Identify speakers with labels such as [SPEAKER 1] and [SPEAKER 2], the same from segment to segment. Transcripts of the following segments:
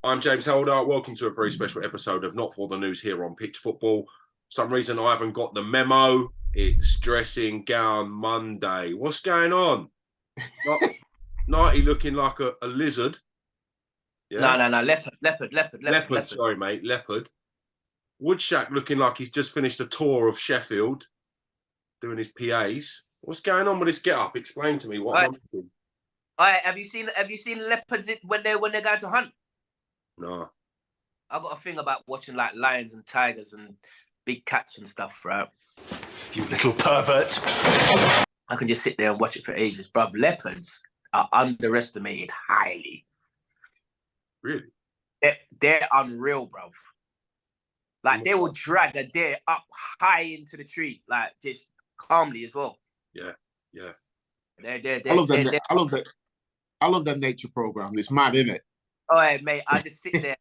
[SPEAKER 1] I'm James Holder. Welcome to a very special episode of Not For The News here on Pitch Football. For some reason, I haven't got the memo. It's Dressing Gown Monday. What's going on? Nighty looking like a lizard.
[SPEAKER 2] Yeah? No. Leopard.
[SPEAKER 1] Sorry, mate. Leopard. Woodshack looking like he's just finished a tour of Sheffield, doing his PAs. What's going on with this get-up? Explain to me what I'm missing.
[SPEAKER 2] All right, have you seen leopards when they're going to hunt?
[SPEAKER 1] No.
[SPEAKER 2] I got a thing about watching like lions and tigers and big cats and stuff, right?
[SPEAKER 3] You little pervert.
[SPEAKER 2] I can just sit there and watch it for ages, bruv. Leopards are underestimated highly.
[SPEAKER 1] Really?
[SPEAKER 2] They're unreal, bruv. Like they will drag a deer up high into the tree, like just calmly as well.
[SPEAKER 1] Yeah.
[SPEAKER 4] I love them nature programs. It's mad, isn't it?
[SPEAKER 2] All right, mate. I just sit there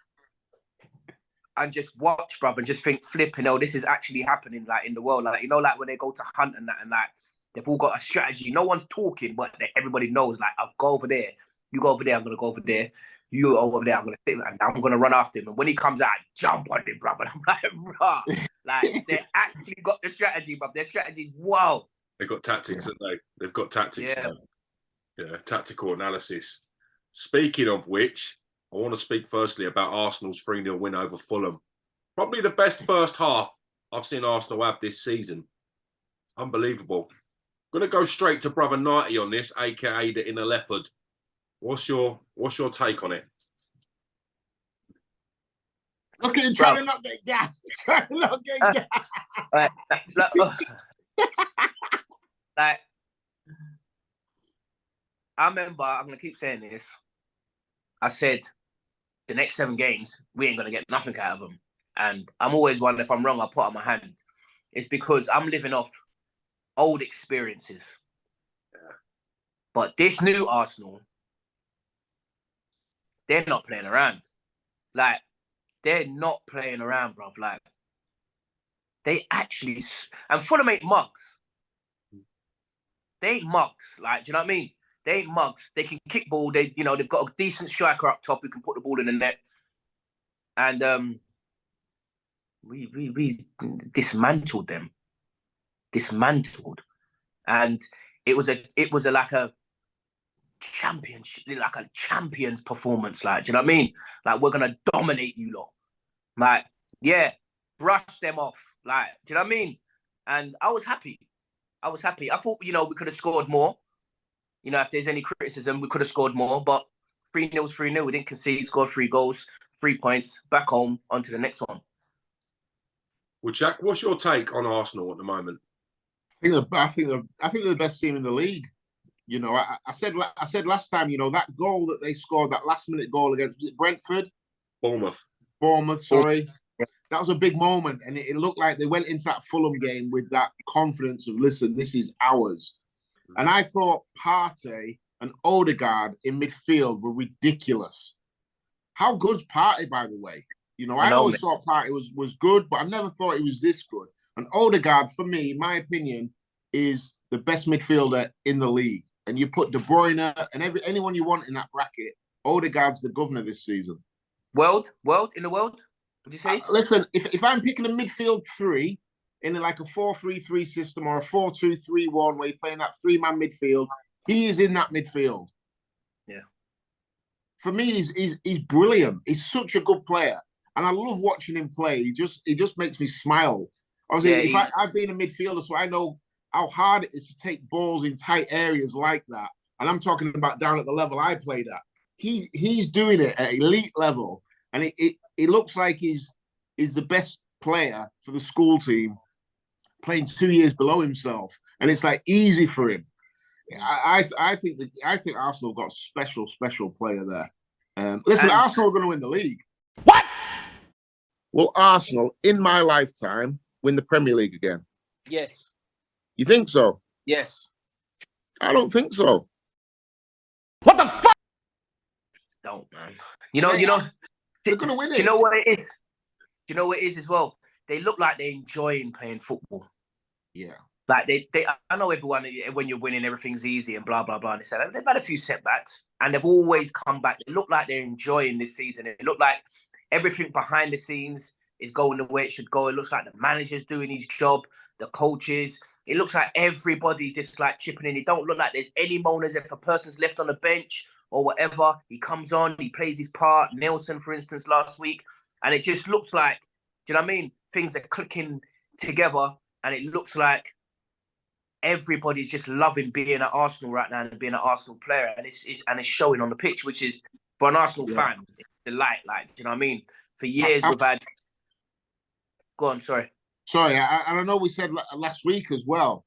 [SPEAKER 2] and just watch, bruv, and just think, flipping, this is actually happening, like in the world, like like when they go to hunt and that, and like they've all got a strategy. No one's talking, but everybody knows. Like, I'll go over there. You go over there. I'm gonna go over there. You go over there. I'm gonna sit and I'm gonna run after him. And when he comes out, I jump on him, bruv. And I'm like, rah. Like they actually got the strategy, bruv. Their strategy is wow.
[SPEAKER 1] They've got tactics, haven't they? They've got tactics.
[SPEAKER 2] Yeah,
[SPEAKER 1] tactical analysis. Speaking of which, I want to speak firstly about Arsenal's 3-0 win over Fulham. Probably the best first half I've seen Arsenal have this season. Unbelievable. I'm going to go straight to Brother Nighty on this, aka the Inner Leopard. What's your take on it?
[SPEAKER 4] Look at him trying to not get gassed.
[SPEAKER 2] Like, I remember, I'm going to keep saying this. I said, the next 7 games, we ain't going to get nothing out of them. And I'm always one, if I'm wrong, I'll put up my hand. It's because I'm living off old experiences. Yeah. But this new Arsenal, they're not playing around. Like, they're not playing around, bruv. Like, they actually... And Fulham ain't mugs. They ain't mugs. Like, do you know what I mean? They ain't mugs. They can kick ball. They've got a decent striker up top who can put the ball in the net. And we dismantled them. And it was like a championship, like a champion's performance. Like, do you know what I mean? Like, we're gonna dominate you lot. Like, yeah, brush them off. Like, do you know what I mean? And I was happy. I thought, we could have scored more. If there's any criticism, we could have scored more. But 3-0 is 3-0. We didn't concede, scored 3 goals, 3 points, back home, on to the next one.
[SPEAKER 1] Well, Jack, what's your take on Arsenal at the moment?
[SPEAKER 4] I think they're the best team in the league. I said last time, that goal that they scored, that last-minute goal against Brentford? Bournemouth, sorry. That was a big moment, and it looked like they went into that Fulham game with that confidence of, listen, this is ours. And I thought Partey and Odegaard in midfield were ridiculous. How good's Partey, by the way? I always thought Partey was good, but I never thought he was this good. And Odegaard, for me, my opinion, is the best midfielder in the league. And you put De Bruyne and anyone you want in that bracket, Odegaard's the governor this season.
[SPEAKER 2] World in the world? What do you say?
[SPEAKER 4] Listen, if I'm picking a midfield 3 in like a 4-3-3 system or a 4-2-3-1 where you're playing that 3-man midfield, he is in that midfield.
[SPEAKER 2] Yeah.
[SPEAKER 4] For me, he's brilliant. He's such a good player. And I love watching him play. He just makes me smile. I've been a midfielder, so I know how hard it is to take balls in tight areas like that. And I'm talking about down at the level I played at. He's doing it at elite level. And it looks like he's the best player for the school team, playing 2 years below himself. And it's like easy for him. I think Arsenal got a special player there. Listen, Arsenal are going to win the league.
[SPEAKER 2] What?
[SPEAKER 4] Will Arsenal, in my lifetime, win the Premier League again?
[SPEAKER 2] Yes.
[SPEAKER 4] You think so?
[SPEAKER 2] Yes.
[SPEAKER 4] I don't think so.
[SPEAKER 2] What the fuck? Don't, man.
[SPEAKER 4] They're going to win it.
[SPEAKER 2] Do you know what it is? Do you know what it is as well? They look like they're enjoying playing football.
[SPEAKER 4] Yeah.
[SPEAKER 2] Like they, I know everyone when you're winning, everything's easy and blah blah blah. And they've had a few setbacks, and they've always come back. They look like they're enjoying this season. It look like everything behind the scenes is going the way it should go. It looks like the manager's doing his job, the coaches. It looks like everybody's just like chipping in. It don't look like there's any moaners. If a person's left on the bench or whatever, he comes on, he plays his part. Nelson, for instance, last week, and it just looks like, do you know what I mean? Things are clicking together, and it looks like everybody's just loving being at Arsenal right now and being an Arsenal player, and it's showing on the pitch, which is for an Arsenal fan, it's a delight. Like, do you know what I mean? For years we've had. Go on, sorry.
[SPEAKER 4] Sorry, I know we said last week as well.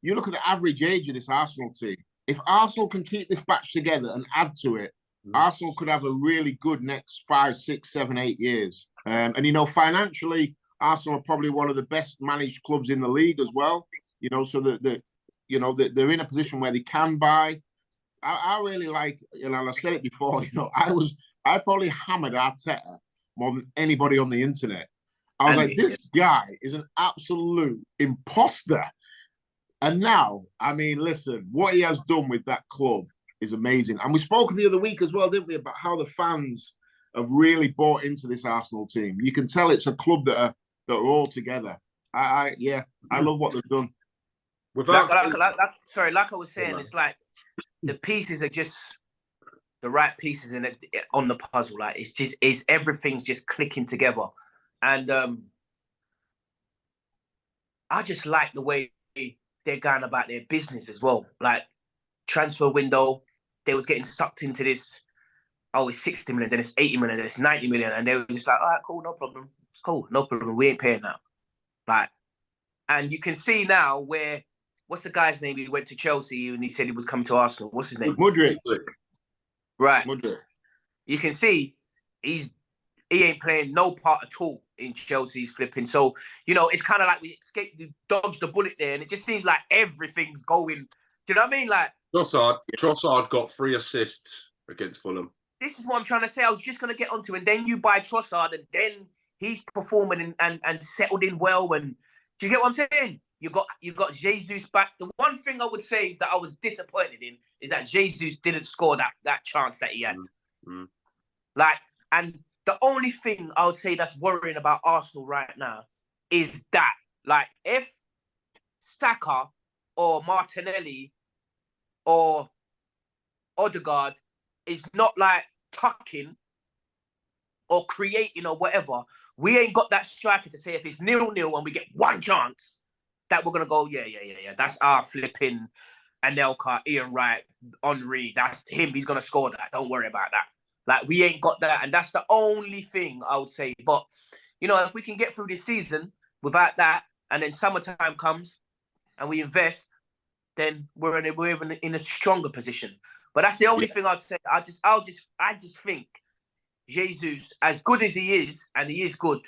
[SPEAKER 4] You look at the average age of this Arsenal team. If Arsenal can keep this batch together and add to it, Arsenal could have a really good next 5, 6, 7, 8 years. And you know, financially, Arsenal are probably one of the best managed clubs in the league as well. You know, so that they're in a position where they can buy. I really like, you know, I said it before, you know, I probably hammered Arteta more than anybody on the internet. I was like, this guy is an absolute imposter. And now, I mean, listen, what he has done with that club is amazing. And we spoke the other week as well, didn't we, about how the fans have really bought into this Arsenal team. You can tell it's a club that are all together. I love what they've done.
[SPEAKER 2] Like I was saying, it's like the pieces are just the right pieces in it on the puzzle. Like it's everything's just clicking together, and I just like the way they're going about their business as well. Like transfer window, they was getting sucked into this. Oh, it's 60 million, then it's 80 million, then it's 90 million, and they were just like, all right, cool, no problem, it's cool, no problem, we ain't paying now. Like, and you can see now where. What's the guy's name? He went to Chelsea and he said he was coming to Arsenal. What's his name?
[SPEAKER 4] Mudryk.
[SPEAKER 2] Right.
[SPEAKER 4] Mudryk.
[SPEAKER 2] You can see he ain't playing no part at all in Chelsea's flipping. So, you know, it's kind of like we dodged the bullet there, and it just seems like everything's going. Do you know what I mean? Like
[SPEAKER 1] Trossard got 3 assists against Fulham. This
[SPEAKER 2] is what I'm trying to say. I was just going to get onto, and then you buy Trossard, and then he's performing and settled in well. And do you get what I'm saying? You got Jesus back. The one thing I would say that I was disappointed in is that Jesus didn't score that chance that he had. Mm-hmm. Like, and the only thing I would say that's worrying about Arsenal right now is that, like, if Saka or Martinelli or Odegaard is not like tucking or creating or whatever, we ain't got that striker to say if it's 0-0 and we get one chance, that we're going to go, yeah. That's our flipping Anelka, Ian Wright, Henry. That's him. He's going to score that. Don't worry about that. Like, we ain't got that. And that's the only thing I would say. But, you know, if we can get through this season without that, and then summertime comes and we invest, then we're in a stronger position. But that's the only thing I'd say. I just think Jesus, as good as he is, and he is good,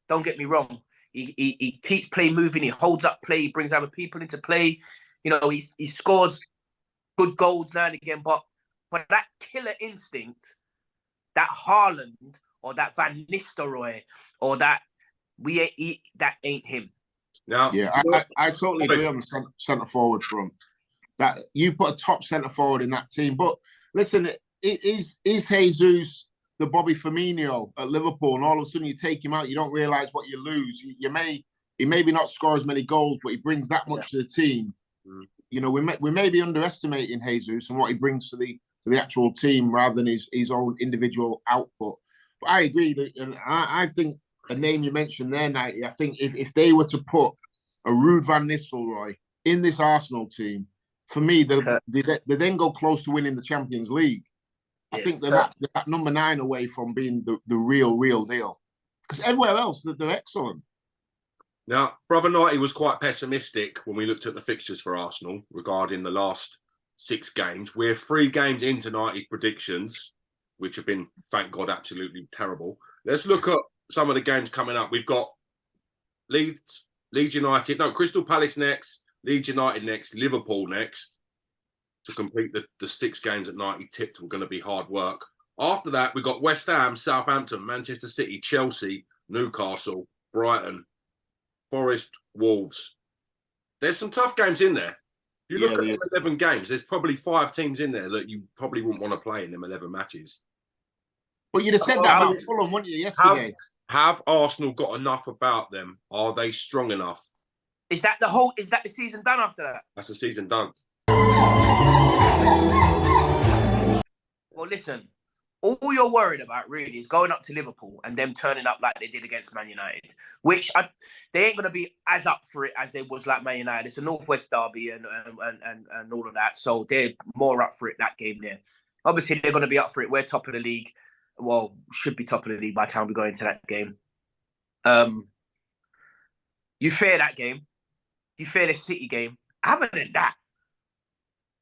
[SPEAKER 2] don't get me wrong, He keeps play moving. He holds up play. He brings other people into play. You know, he scores good goals now and again. But for that killer instinct, that Haaland or that Van Nistelrooy or that that ain't him.
[SPEAKER 1] No.
[SPEAKER 4] Yeah, I totally agree on the centre forward front. That you put a top centre forward in that team. But listen, is Jesus the Bobby Firmino at Liverpool, and all of a sudden you take him out, you don't realise what you lose. He maybe not score as many goals, but he brings that much to the team. You know, we may be underestimating Jesus and what he brings to the actual team rather than his own individual output. But I agree that, and I think a name you mentioned there, Knighty, I think if they were to put a Ruud van Nistelrooy in this Arsenal team, for me, they then go close to winning the Champions League. I think they're that number 9 away from being the real deal. Because everywhere else, they're excellent.
[SPEAKER 1] Now, Brother Knighty was quite pessimistic when we looked at the fixtures for Arsenal regarding the last 6 games. We're 3 games into Knighty's predictions, which have been, thank God, absolutely terrible. Let's look at some of the games coming up. We've got Leeds United, Crystal Palace next, Leeds United next, Liverpool next, to complete the 6 games that Knighty tipped were going to be hard work. After that, we got West Ham, Southampton, Manchester City, Chelsea, Newcastle, Brighton, Forest, Wolves. There's some tough games in there. You look
[SPEAKER 4] Yeah,
[SPEAKER 1] at them 11 games, there's probably 5 teams in there that you probably wouldn't want to play in them 11 matches.
[SPEAKER 4] But you'd have said that about Fulham, wouldn't you, yesterday?
[SPEAKER 1] Have Arsenal got enough about them? Are they strong enough?
[SPEAKER 2] Is that the season done after that?
[SPEAKER 1] That's the season done.
[SPEAKER 2] Well, listen, all you're worried about really is going up to Liverpool and them turning up like they did against Man United, which they ain't going to be as up for it as they was like Man United. It's a Northwest derby and all of that. So they're more up for it, that game there. Obviously, they're going to be up for it. We're top of the league. Well, should be top of the league by the time we go into that game. You fear that game. You fear the City game. Other than that,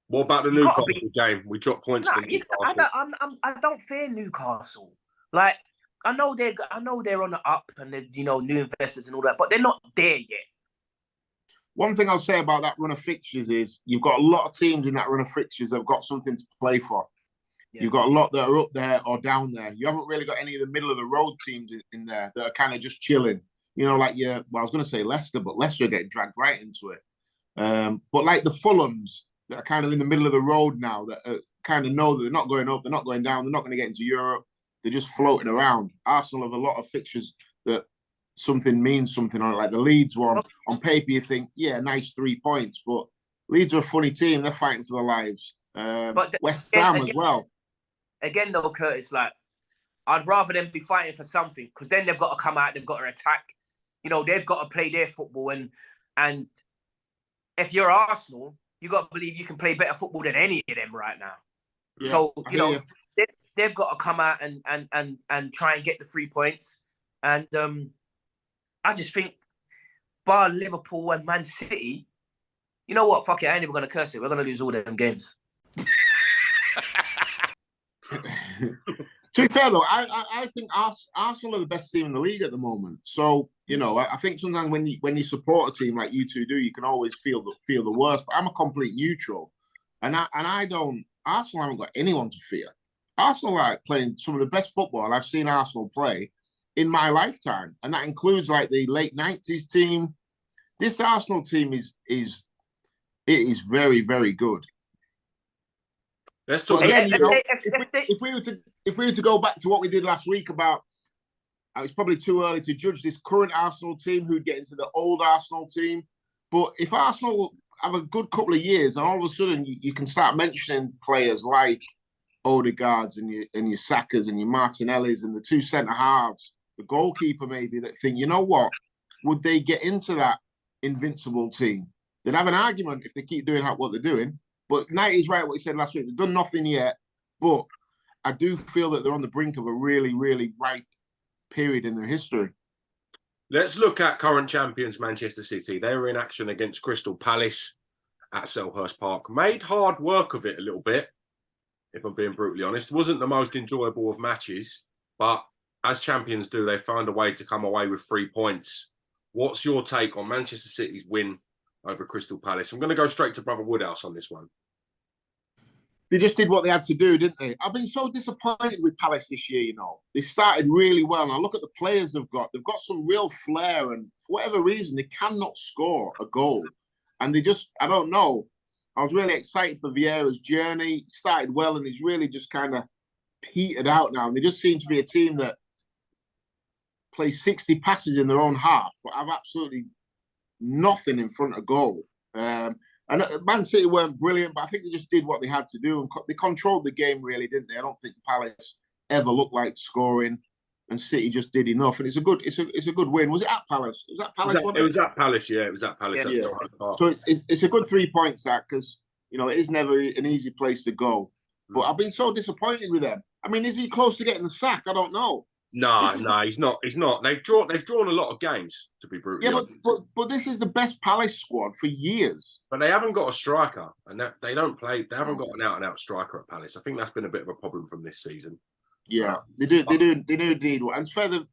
[SPEAKER 1] what about the Newcastle game? We dropped points to Newcastle.
[SPEAKER 2] I don't fear Newcastle. Like, I know they're on the up and they're, new investors and all that, but they're not there yet.
[SPEAKER 4] One thing I'll say about that run of fixtures is you've got a lot of teams in that run of fixtures that have got something to play for. Yeah. You've got a lot that are up there or down there. You haven't really got any of the middle of the road teams in there that are kind of just chilling. Like I was going to say Leicester, but Leicester are getting dragged right into it. But like the Fulhams that are kind of in the middle of the road now, that kind of know that they're not going up, they're not going down, they're not going to get into Europe. They're just floating around. Arsenal have a lot of fixtures that something means something on it. Like the Leeds one, on paper you think, yeah, nice 3 points, but Leeds are a funny team. They're fighting for their lives. West Ham as well.
[SPEAKER 2] Again, though, Curtis, like, I'd rather them be fighting for something, because then they've got to come out, they've got to attack. They've got to play their football, and if you're Arsenal, you got to believe you can play better football than any of them right now. Yeah, so they've got to come out and try and get the 3 points. And I just think, bar Liverpool and Man City, you know what? Fuck it, I ain't even gonna curse it. We're gonna lose all them games.
[SPEAKER 4] To be fair though, I think Arsenal are the best team in the league at the moment. So I think sometimes when you support a team like you two do, you can always feel the worst. But I'm a complete neutral, and Arsenal haven't got anyone to fear. Arsenal are playing some of the best football I've seen Arsenal play in my lifetime, and that includes like the late '90s team. This Arsenal team is very, very good.
[SPEAKER 1] Let's talk
[SPEAKER 4] again. If we were to go back to what we did last week about, it's probably too early to judge this current Arsenal team who'd get into the old Arsenal team. But if Arsenal have a good couple of years, and all of a sudden you can start mentioning players like Odegaards and your Sakas and your Martinellis and the two centre halves, the goalkeeper maybe, that think, you know what, would they get into that invincible team? They'd have an argument if they keep doing what they're doing. But Knight is right what he said last week. They've done nothing yet, but I do feel that they're on the brink of a really, really ripe period in their history.
[SPEAKER 1] Let's look at current champions Manchester City. They were in action against Crystal Palace at Selhurst Park. Made hard work of it a little bit, if I'm being brutally honest. Wasn't the most enjoyable of matches, but as champions do, they found a way to come away with 3 points. What's your take on Manchester City's win over Crystal Palace? I'm going to go straight to Brother Woodhouse on this one.
[SPEAKER 4] They just did what they had to do, didn't they? I've been so disappointed with Palace this year, They started really well. And I look at the players they've got. They've got some real flair. And for whatever reason, they cannot score a goal. And they just, I don't know. I was really excited for Vieira's journey. He started well and he's really just kind of petered out now. And they just seem to be a team that plays 60 passes in their own half, but have absolutely nothing in front of goal. And Man City weren't brilliant, but I think they just did what they had to do, and they controlled the game really, didn't they? I don't think Palace ever looked like scoring, and City just did enough. And it's a good win. Was it at Palace? Was that Palace?
[SPEAKER 1] It was at Palace. Yeah, it was at Palace.
[SPEAKER 4] Yeah. So it's a good 3 points, that, because it is never an easy place to go. But I've been so disappointed with them. I mean, is he close to getting the sack? I don't know.
[SPEAKER 1] No, he's not. He's not. They've drawn a lot of games, to be brutally honest.
[SPEAKER 4] But this is the best Palace squad for years.
[SPEAKER 1] But they haven't got a striker, and they don't play. They haven't got an out-and-out striker at Palace. I think that's been a bit of a problem from this season.
[SPEAKER 4] Yeah, they do need one. And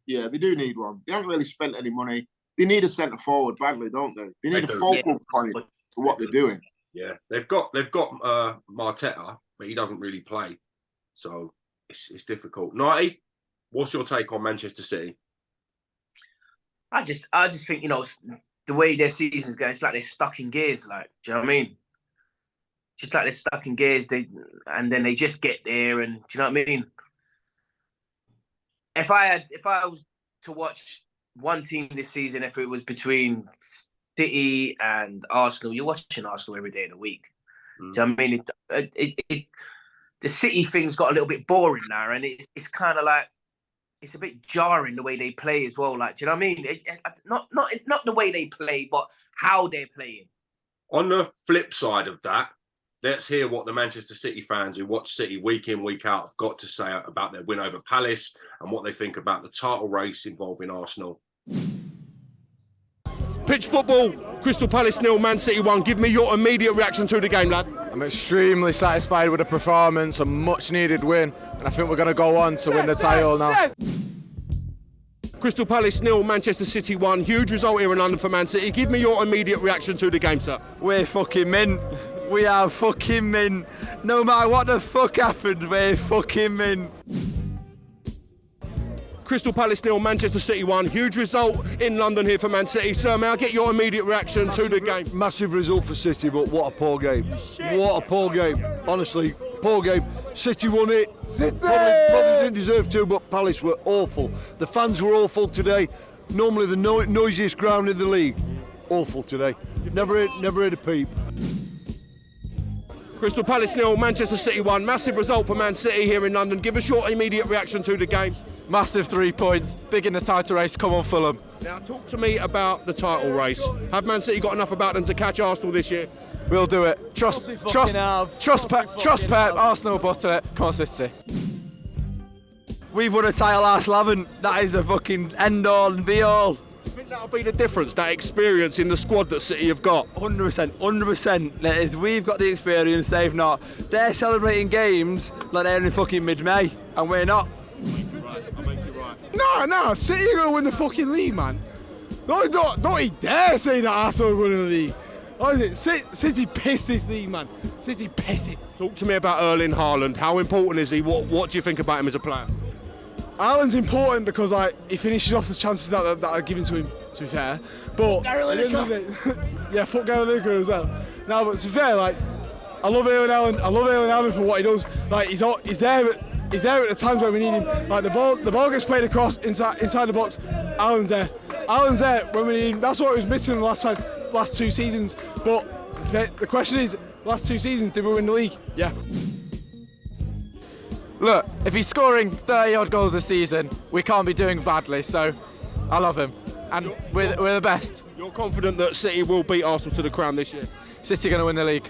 [SPEAKER 4] they do need one. They haven't really spent any money. They need a centre forward badly, don't they? They need a focal point to what they're doing.
[SPEAKER 1] Yeah, they've got Marteta, but he doesn't really play, so it's difficult. Nighty, what's your take on Manchester City?
[SPEAKER 2] I just think the way their season's going, it's like they're stuck in gears. Like, do you know what I mean? Just like they're stuck in gears. And then they just get there, and do you know what I mean? If I was to watch one team this season, if it was between City and Arsenal, you're watching Arsenal every day of the week. Do you know what I mean? The City thing's got a little bit boring now, and it's kind of like, it's a bit jarring the way they play as well. Like, do you know what I mean? Not the way they play, but how they're playing.
[SPEAKER 1] On the flip side of that, let's hear what the Manchester City fans who watch City week in, week out have got to say about their win over Palace and what they think about the title race involving Arsenal.
[SPEAKER 5] Pitch football, Crystal Palace 0, Man City 1. Give me your immediate reaction to the game, lad.
[SPEAKER 6] I'm extremely satisfied with the performance, a much needed win, and I think we're going to go on to win the title now.
[SPEAKER 5] Crystal Palace 0, Manchester City 1. Huge result here in London for Man City. Give me your immediate reaction to the game, sir.
[SPEAKER 6] We're fucking mint. We are fucking mint. No matter what the fuck happened, we're fucking mint.
[SPEAKER 5] Crystal Palace 0, Manchester City 1. Huge result in London here for Man City. Sir, may I get your immediate reaction to the game?
[SPEAKER 7] Massive result for City, but what a poor game. What a poor game. Honestly, poor game. City won it.
[SPEAKER 6] City!
[SPEAKER 7] Probably didn't deserve to, but Palace were awful. The fans were awful today. Normally the noisiest ground in the league. Awful today. Never heard a peep.
[SPEAKER 5] Crystal Palace 0, Manchester City 1. Massive result for Man City here in London. Give us your immediate reaction to the game.
[SPEAKER 6] Massive 3 points, big in the title race. Come on, Fulham.
[SPEAKER 5] Now, talk to me about the title race. Have Man City got enough about them to catch Arsenal this year?
[SPEAKER 6] We'll do it. Trust Pep. Arsenal butter it. Come on, City. We've won a title, Arsenal haven't. That is a fucking end all and be all.
[SPEAKER 5] I think that'll be the difference, that experience in the squad that City have got.
[SPEAKER 6] 100%. That is, we've got the experience, they've not. They're celebrating games like they're in fucking mid-May, and we're not.
[SPEAKER 8] No, City are going to win the fucking league, man. Don't you dare say that Arsenal are going to win the league. What is it? City pissed this league, man. City piss it.
[SPEAKER 5] Talk to me about Erling Haaland. How important is he? What do you think about him as a player?
[SPEAKER 8] Haaland's important because he finishes off the chances that are given to him, to be fair. But yeah, fuck Gary Lineker as well. No, but to be fair, like, I love Erling Haaland for what he does. Like, he's there at the times where we need him. Like, the ball gets played across inside the box. Haaland's there when we need him. That's what was missing in the last 2 seasons. But the question is, last 2 seasons, did we win the league? Yeah.
[SPEAKER 6] Look, if he's scoring 30-odd goals a season, we can't be doing badly, so I love him. And we're the best.
[SPEAKER 5] You're confident that City will beat Arsenal to the crown this year?
[SPEAKER 6] City going to win the league.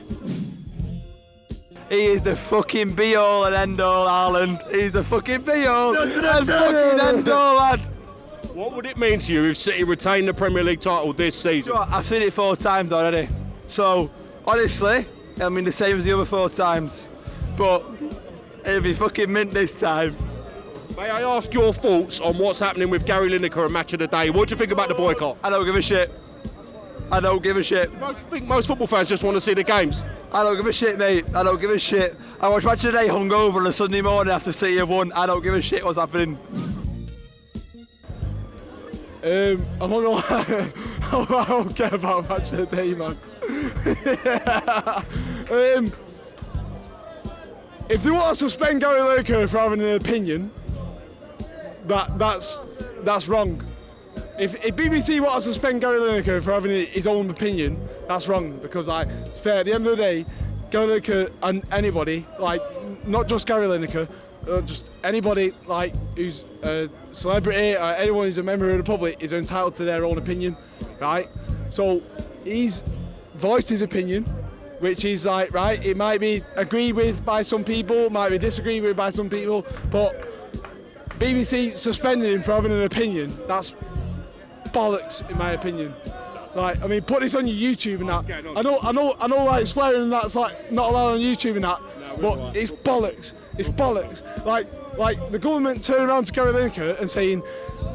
[SPEAKER 6] He is the fucking be-all and end-all, Haaland. He's the fucking be-all and fucking end-all, lad.
[SPEAKER 5] What would it mean to you if City retain the Premier League title this season?
[SPEAKER 6] I've seen it 4 times already. So, honestly, I mean the same as the other 4 times. But it'll be fucking mint this time.
[SPEAKER 5] May I ask your thoughts on what's happening with Gary Lineker and Match of the Day? What do you think about the boycott?
[SPEAKER 6] I don't give a shit. I
[SPEAKER 5] think most football fans just want to see the games.
[SPEAKER 6] I don't give a shit, mate. I don't give a shit. I watch Match of the Day hungover on a Sunday morning after City have won. I don't give a shit what's happening.
[SPEAKER 8] I'm not gonna lie. I don't care about Match of the Day, man. If they want to suspend Gary Lineker for having an opinion, that's wrong. If BBC want to suspend Gary Lineker for having his own opinion, that's wrong, because it's fair. At the end of the day, Gary Lineker and anybody, like, not just Gary Lineker, just anybody like who's a celebrity or anyone who's a member of the public is entitled to their own opinion, right? So he's voiced his opinion, which is like, right, it might be agreed with by some people, might be disagreed with by some people, but BBC suspending him for having an opinion, that's bollocks in my opinion. Like, I mean, put this on your YouTube and that. I know, like, swearing and that's like not allowed on YouTube and that, but it's bollocks. It's bollocks. Like the government turning around to Gary Lineker and saying,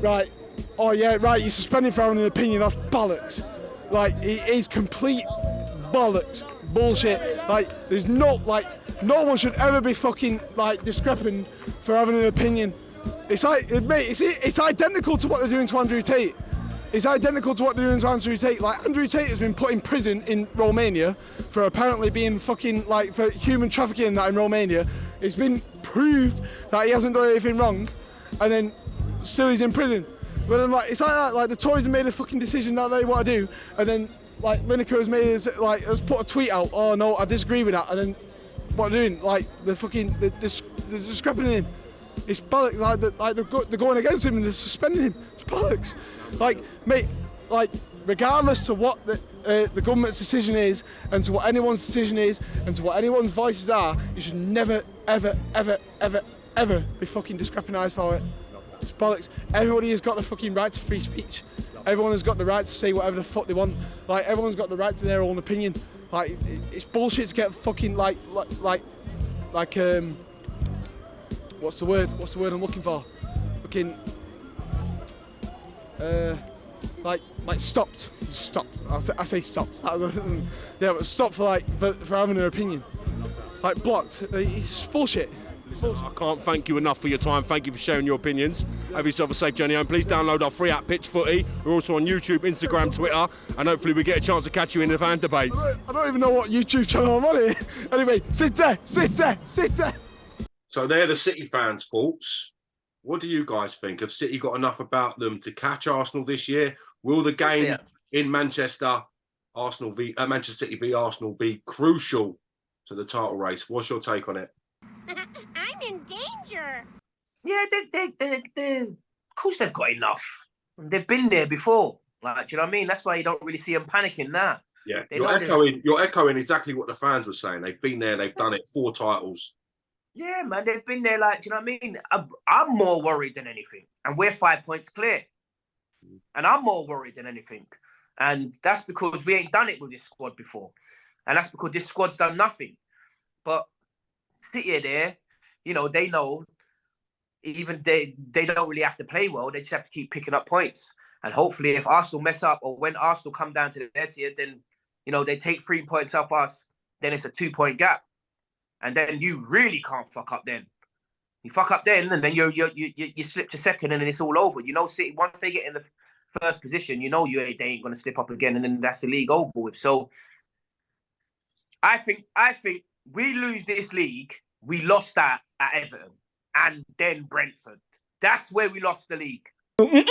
[SPEAKER 8] right, oh yeah, right, you're suspended for having an opinion. That's bollocks. Like, it is complete bollocks, bullshit. Like, no one should ever be fucking like discrepant for having an opinion. It's like, mate, it's identical to what they're doing to Andrew Tate. it's identical to what they're doing to Andrew Tate. Like, Andrew Tate has been put in prison in Romania for apparently being fucking, like, for human trafficking and that in Romania. It's been proved that he hasn't done anything wrong, and then still he's in prison. But then, like, it's like that, like, the Tories have made a fucking decision that they want to do, and then, like, Lineker has put a tweet out, oh no, I disagree with that, and then what they're doing, like, they're discrepanting him. It's bollocks, like they're going against him and they're suspending him. It's bollocks. Like, mate, like, regardless to what the government's decision is, and to what anyone's decision is, and to what anyone's voices are, you should never, ever, ever, ever, ever be fucking discrepantised for it. It's bollocks. Everybody has got the fucking right to free speech. Everyone has got the right to say whatever the fuck they want. Like, everyone's got the right to their own opinion. Like, it's bullshit to get fucking like what's the word I'm looking for? Fucking like stopped. I say stopped. Yeah, but stopped for having an opinion. Like, blocked. It's bullshit.
[SPEAKER 5] I can't thank you enough for your time. Thank you for sharing your opinions. Have yourself a safe journey home. Please download our free app, Pitch Footy. We're also on YouTube, Instagram, Twitter, and hopefully we get a chance to catch you in the fan debates.
[SPEAKER 8] I don't even know what YouTube channel I'm on here. Anyway, sit there.
[SPEAKER 1] So they're the City fans' thoughts. What do you guys think? Have City got enough about them to catch Arsenal this year? Will the game in Manchester, Manchester City v Arsenal, be crucial to the title race? What's your take on it?
[SPEAKER 9] I'm in danger.
[SPEAKER 2] Yeah, they of course they've got enough. They've been there before. Like, do you know what I mean? That's why you don't really see them panicking now.
[SPEAKER 1] Yeah, you're echoing exactly what the fans were saying. They've been there, they've done it, 4 titles.
[SPEAKER 2] Yeah, man, they've been there. Like, do you know what I mean? I'm more worried than anything, and we're 5 points clear. And I'm more worried than anything, and that's because we ain't done it with this squad before, and that's because this squad's done nothing. But City there, you know, they know even they don't really have to play well. They just have to keep picking up points. And hopefully if Arsenal mess up, or when Arsenal come down to their tier, then, you know, they take 3 points off us, then it's a 2-point gap. And then you really can't fuck up then. You fuck up then, and then you slip to second, and then it's all over. You know, City, once they get in the first position, you know they ain't going to slip up again, and then that's the league over with. So I think we lose this league, we lost that at Everton and then Brentford. That's where we lost the league.
[SPEAKER 10] Enough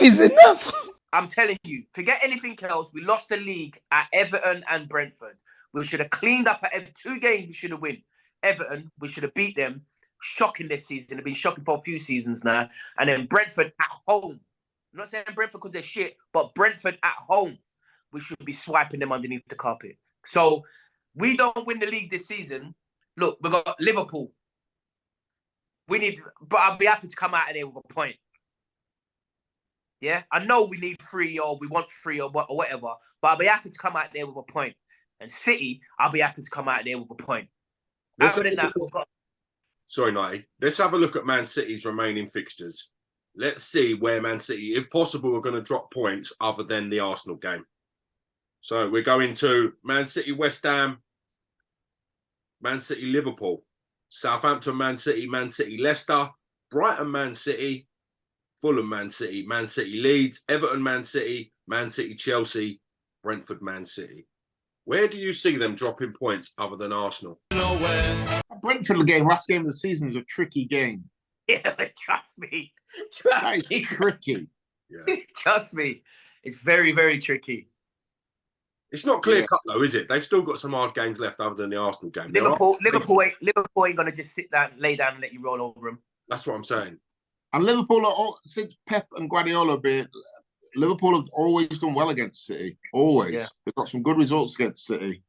[SPEAKER 10] is enough.
[SPEAKER 2] I'm telling you, forget anything else. We lost the league at Everton and Brentford. We should have cleaned up at 2 games. We should have won. Everton, we should have beat them. Shocking this season. They've been shocking for a few seasons now. And then Brentford at home. I'm not saying Brentford because they're shit, but Brentford at home, we should be swiping them underneath the carpet. So we don't win the league this season. Look, we've got Liverpool. But I'll be happy to come out of there with a point. Yeah, I know we need 3 or we want 3 or whatever, but I'll be happy to come out there with a point. And City, I'll be happy to come out there with a point.
[SPEAKER 1] Sorry, Nighty. Let's have a look at Man City's remaining fixtures. Let's see where Man City, if possible, are going to drop points other than the Arsenal game. So we're going to Man City, West Ham, Man City, Liverpool, Southampton, Man City, Leicester, Brighton, Man City, Fulham, Man City, Leeds, Everton, Man City, Chelsea, Brentford, Man City. Where do you see them dropping points other than Arsenal?
[SPEAKER 4] Brentford game, last game of the season, is a tricky game.
[SPEAKER 2] Yeah, trust me.
[SPEAKER 4] Tricky.
[SPEAKER 1] Yeah.
[SPEAKER 2] Trust me. It's very, very tricky.
[SPEAKER 1] It's not clear cut though, is it? They've still got some hard games left other than the Arsenal game.
[SPEAKER 2] Liverpool ain't going to just sit down, lay down and let you roll over them.
[SPEAKER 1] That's what I'm saying.
[SPEAKER 4] And Liverpool, since Pep and Guardiola have been, Liverpool have always done well against City. Always. Yeah. They've got some good results against City.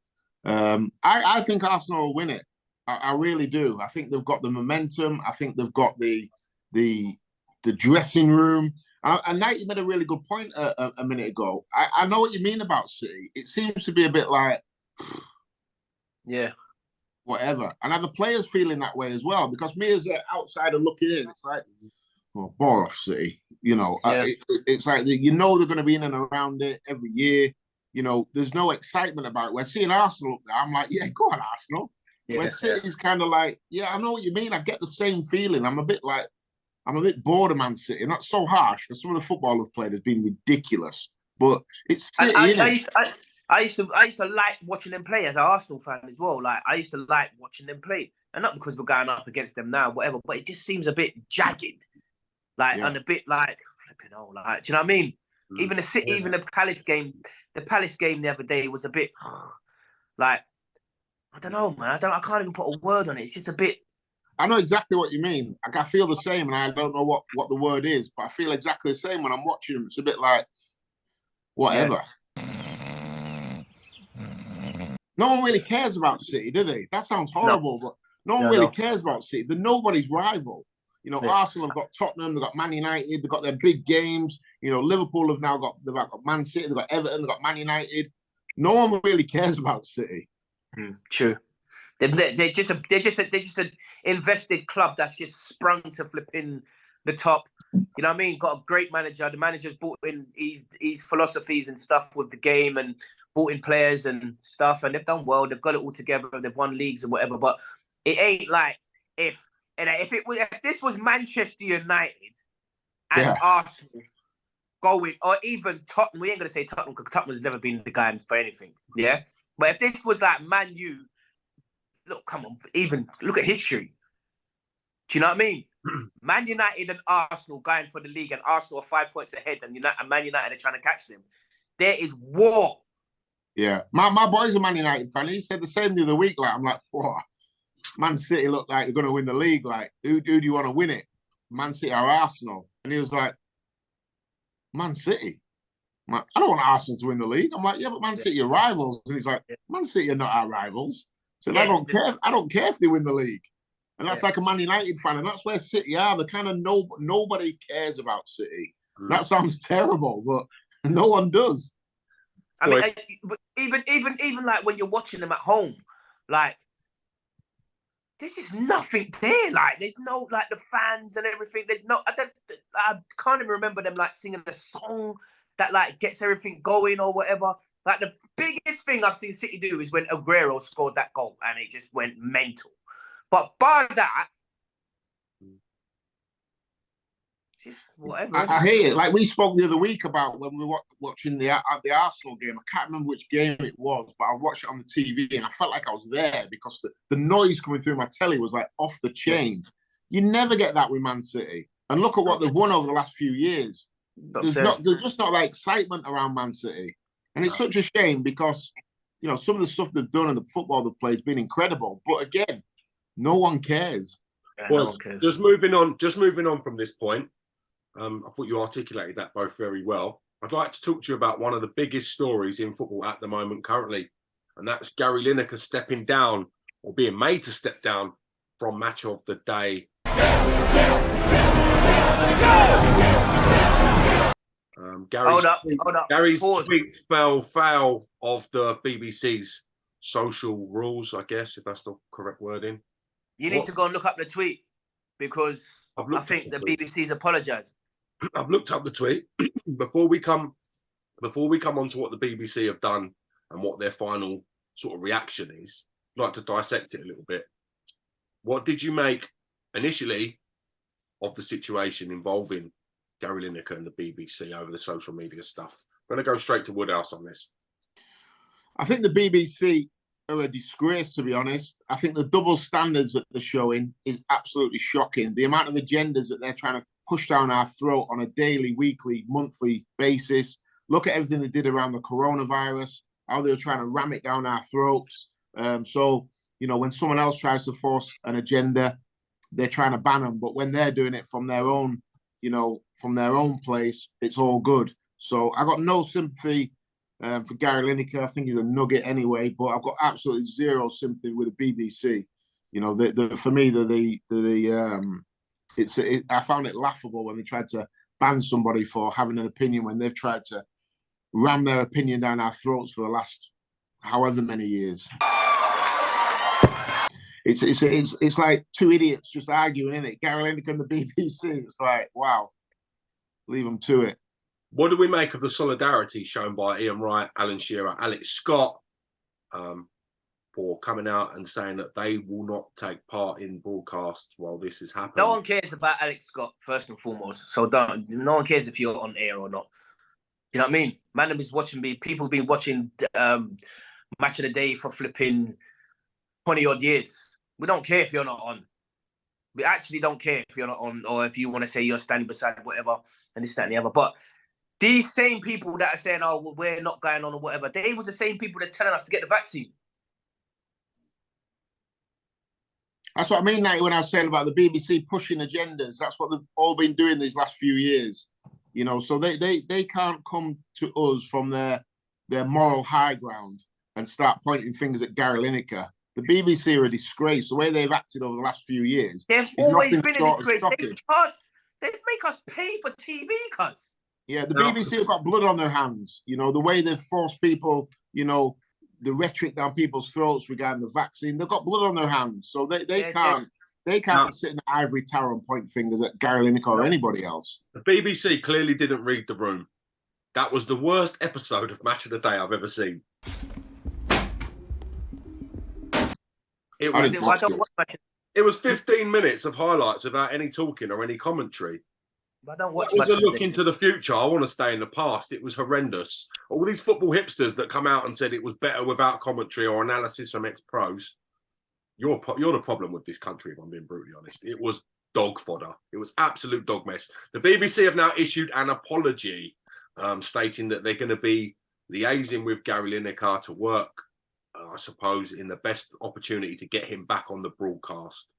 [SPEAKER 4] I think Arsenal will win it. I really do. I think they've got the momentum. I think they've got the dressing room. And Knight made a really good point a minute ago. I know what you mean about City. It seems to be a bit like, whatever. And are the players feeling that way as well? Because me as an outsider looking in, it's like, well, bore off City. You know, it's like you know they're going to be in and around it every year. You know, there's no excitement about it. We're seeing Arsenal up there. I'm like, yeah, go on, Arsenal. Where City's kind of like, yeah, I know what you mean. I get the same feeling. I'm a bit like, I'm a bit bored of Man City. Not so harsh, because some of the football they've played has been ridiculous. But it's City,
[SPEAKER 2] I used to like watching them play as an Arsenal fan as well. Like I used to like watching them play, and not because we're going up against them now, whatever. But it just seems a bit jagged, and a bit like flipping all. Like, do you know what I mean? Even the City, even the Palace game the other day was a bit like, I don't know, man. I can't even put a word on it. It's just a bit.
[SPEAKER 4] I know exactly what you mean. Like, I feel the same, and I don't know what the word is, but I feel exactly the same when I'm watching them. It's a bit like whatever. Yeah. No one really cares about City, do they? That sounds horrible, but no one really cares about City. They're nobody's rival. You know, Arsenal have got Tottenham, they've got Man United, they've got their big games. You know, Liverpool have now got Man City, they've got Everton, they've got Man United. No one really cares about City.
[SPEAKER 2] True. They're just an invested club that's just sprung to flipping the top. You know what I mean? Got a great manager. The manager's brought in his philosophies and stuff with the game and brought in players and stuff, and they've done well. They've got it all together. They've won leagues and whatever. But it ain't like if this was Manchester United and Arsenal going, or even Tottenham. We ain't gonna say Tottenham because Tottenham's never been the guy for anything. Yeah, but if this was like Man U. Look, come on, even look at history. Do you know what I mean? Man United and Arsenal going for the league, and Arsenal are 5 points ahead, and Man United are trying to catch them. There is war.
[SPEAKER 4] Yeah, my boy's a Man United fan. He said the same the other week. Like, I'm like, Man City look like they're going to win the league. Like, who do you want to win it? Man City or Arsenal? And he was like, Man City. I'm like, I don't want Arsenal to win the league. I'm like, yeah, but Man City are rivals. And he's like, Man City are not our rivals. So I don't care. I don't care if they win the league, and that's like a Man United fan, and that's where City are. The kind of nobody cares about City. That sounds terrible, but no one does.
[SPEAKER 2] I mean, even like when you're watching them at home, like this is nothing there. Like there's no like the fans and everything. There's no. I can't even remember them like singing a song that like gets everything going or whatever. Like the biggest thing I've seen City do is when Aguero scored that goal and it just went mental. But by that, just whatever.
[SPEAKER 4] I hear it. Like we spoke the other week about when we were watching the Arsenal game. I can't remember which game it was, but I watched it on the TV and I felt like I was there because the noise coming through my telly was like off the chain. You never get that with Man City. And look at what they've won over the last few years. There's just not like excitement around Man City. And it's such a shame because, you know, some of the stuff they've done and the football they've played has been incredible. But again, no one cares.
[SPEAKER 1] Well, no one cares. Just moving on from this point, I thought you articulated that both very well. I'd like to talk to you about one of the biggest stories in football at the moment currently, and that's Gary Lineker stepping down or being made to step down from Match of the Day. Gary's tweet fell foul of the BBC's social rules, I guess, if that's the correct wording.
[SPEAKER 2] You need to go and look up the tweet because I think the BBC's apologised.
[SPEAKER 1] I've looked up the tweet. Before we come on to what the BBC have done and what their final sort of reaction is, I'd like to dissect it a little bit. What did you make initially of the situation involving Gary Lineker and the BBC over the social media stuff? I'm going to go straight to Woodhouse on this.
[SPEAKER 4] I think the BBC are a disgrace, to be honest. I think the double standards that they're showing is absolutely shocking. The amount of agendas that they're trying to push down our throat on a daily, weekly, monthly basis. Look at everything they did around the coronavirus, how they were trying to ram it down our throats. So, you know, when someone else tries to force an agenda, they're trying to ban them. But when they're doing it from their own, you know, from their own place, it's all good. So I got no sympathy for Gary Lineker. I think he's a nugget anyway, but I've got absolutely zero sympathy with the BBC. You know, for me, I found it laughable when they tried to ban somebody for having an opinion when they've tried to ram their opinion down our throats for the last however many years. It's like two idiots just arguing, isn't it? Gary Lineker and the BBC. It's like, wow, leave them to it.
[SPEAKER 1] What do we make of the solidarity shown by Ian Wright, Alan Shearer, Alex Scott, for coming out and saying that they will not take part in broadcasts while this is happening.
[SPEAKER 2] No one cares about Alex Scott, first and foremost. So no one cares if you're on air or not. You know what I mean? Man is watching me. People have been watching Match of the Day for flipping 20 odd years. We don't care if you're not on. We actually don't care if you're not on, or if you want to say you're standing beside whatever and this, that, and the other. But these same people that are saying, oh, we're not going on or whatever, they was the same people that's telling us to get the vaccine.
[SPEAKER 4] That's what I mean, Knight, when I was saying about the BBC pushing agendas. That's what they've all been doing these last few years. You know, so they can't come to us from their moral high ground and start pointing fingers at Gary Lineker. The BBC are a disgrace. The way they've acted over the last few years.
[SPEAKER 2] They've always been a disgrace. They make us pay for TV cuts.
[SPEAKER 4] Yeah, the BBC have got blood on their hands. You know, the way they've forced people, you know, the rhetoric down people's throats regarding the vaccine, they've got blood on their hands. So they can't sit in the ivory tower and point fingers at Gary Lineker or anybody else.
[SPEAKER 1] The BBC clearly didn't read the room. That was the worst episode of Match of the Day I've ever seen. It was 15 minutes of highlights without any talking or any commentary.
[SPEAKER 2] I don't watch.
[SPEAKER 1] It was a look into the future. I want to stay in the past. It was horrendous. All these football hipsters that come out and said it was better without commentary or analysis from ex-pros. You're the problem with this country, if I'm being brutally honest. It was dog fodder. It was absolute dog mess. The BBC have now issued an apology stating that they're going to be liaising with Gary Lineker to work, I suppose, in the best opportunity to get him back on the broadcast.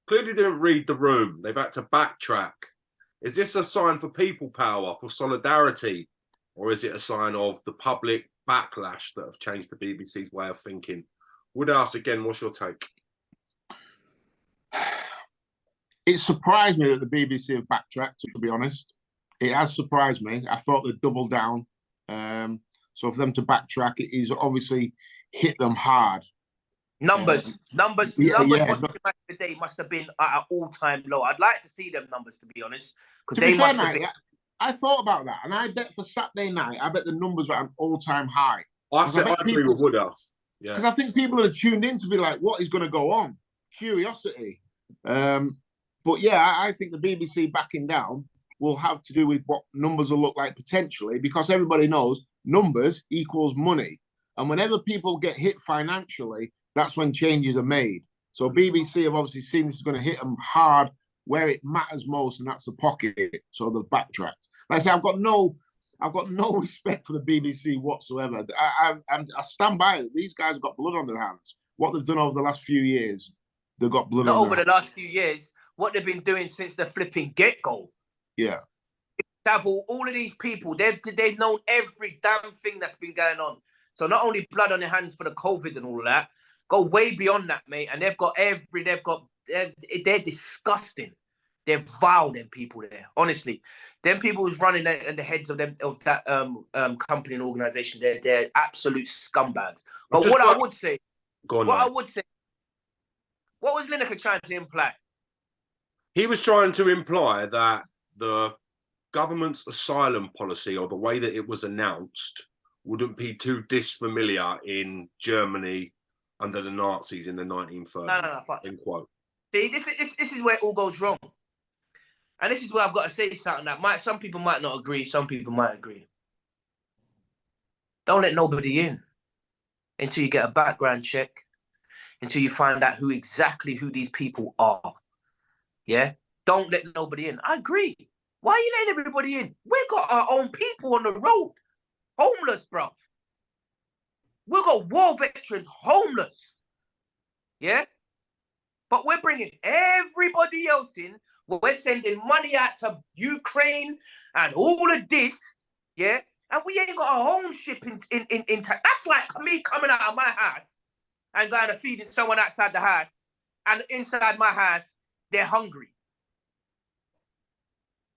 [SPEAKER 1] Clearly didn't read the room. They've had to backtrack. Is this a sign for people power, for solidarity? Or is it a sign of the public backlash that have changed the BBC's way of thinking? Woodhouse, again, what's your take?
[SPEAKER 4] It surprised me that the BBC have backtracked, to be honest. It has surprised me. I thought they'd double down. So for them to backtrack, it is obviously hit them hard.
[SPEAKER 2] Numbers watching the day must have been at an all-time low. I'd like to see them numbers, to be honest.
[SPEAKER 4] To be fair, I thought about that, and I bet for Saturday night, I bet the numbers were at an all-time high.
[SPEAKER 1] I agree with Woodhouse. Yeah,
[SPEAKER 4] because I think people are tuned in to be like, what is going to go on? Curiosity. But yeah, I think the BBC backing down will have to do with what numbers will look like potentially, because everybody knows numbers equals money. And whenever people get hit financially, that's when changes are made. So BBC have obviously seen this is going to hit them hard where it matters most, and that's the pocket. So they've backtracked. Like I say, I've got no respect for the BBC whatsoever. I stand by it. These guys have got blood on their hands. What they've done over the last few years, they've got blood on their hands.
[SPEAKER 2] The last few years, what they've been doing since the flipping get-go.
[SPEAKER 4] Yeah.
[SPEAKER 2] All of these people, they've known every damn thing that's been going on. So not only blood on their hands for the COVID and all of that, go way beyond that, mate. And they're disgusting. They're vile, them people there. Honestly, them people who's running the heads of that company and organization, they're absolute scumbags. But I would say, what was Lineker trying to imply?
[SPEAKER 1] He was trying to imply that the government's asylum policy, or the way that it was announced, wouldn't be too disfamiliar in Germany under the Nazis in the 1930s.
[SPEAKER 2] No, fuck.
[SPEAKER 1] End quote.
[SPEAKER 2] See, this is where it all goes wrong. And this is where I've got to say something that some people might not agree, some people might agree. Don't let nobody in until you get a background check, until you find out who these people are. Yeah? Don't let nobody in. I agree. Why are you letting everybody in? We've got our own people on the road. Homeless, bruv. We've got war veterans homeless. Yeah? But we're bringing everybody else in. We're sending money out to Ukraine and all of this. Yeah? And we ain't got our own ship in That's like me coming out of my house and going to feeding someone outside the house. And inside my house, they're hungry.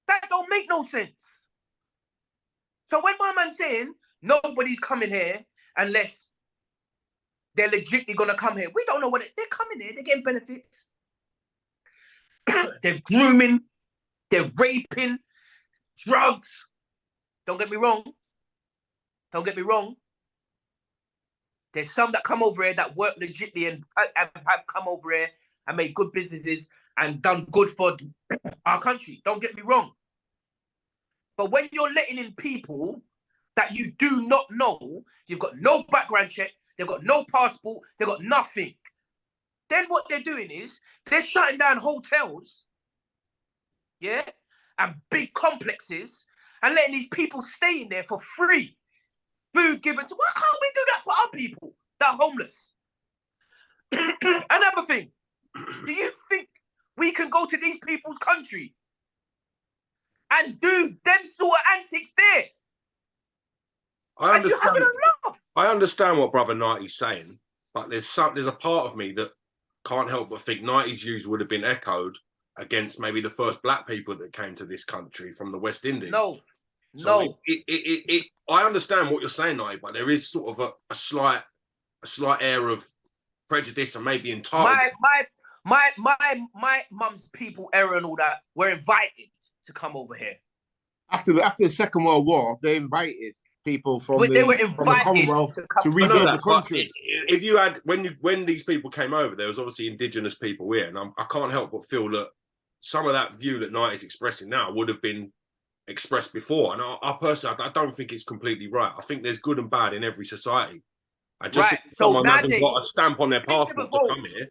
[SPEAKER 2] That don't make no sense. So when my man's saying nobody's coming here unless they're legitimately going to come here, we don't know they're coming here. They're getting benefits. They're grooming. They're raping. Drugs. Don't get me wrong. There's some that come over here that work legitly and have come over here and made good businesses and done good for our country. Don't get me wrong. But when you're letting in people that you do not know, you've got no background check, they've got no passport, they've got nothing. Then what they're doing is they're shutting down hotels, yeah, and big complexes and letting these people stay in there for free. Food given to, why can't we do that for our people that are homeless? Another thing, do you think we can go to these people's country and do them sort of antics there?
[SPEAKER 1] I understand. I understand what Brother Knighty's saying, but there's a part of me that can't help but think Knighty's views would have been echoed against maybe the first black people that came to this country from the West Indies.
[SPEAKER 2] No.
[SPEAKER 1] I understand what you're saying, Knighty, but there is sort of a slight air of prejudice and maybe entitlement.
[SPEAKER 2] My mum's people, era and all that, were invited to come over here.
[SPEAKER 4] After the Second World War, they invited people from the Commonwealth to rebuild the country.
[SPEAKER 1] If you had when these people came over, there was obviously indigenous people here, and I can't help but feel that some of that view that Knight is expressing now would have been expressed before. And I personally, I don't think it's completely right. I think there's good and bad in every society. I just think someone hasn't got a stamp on their passport to come here.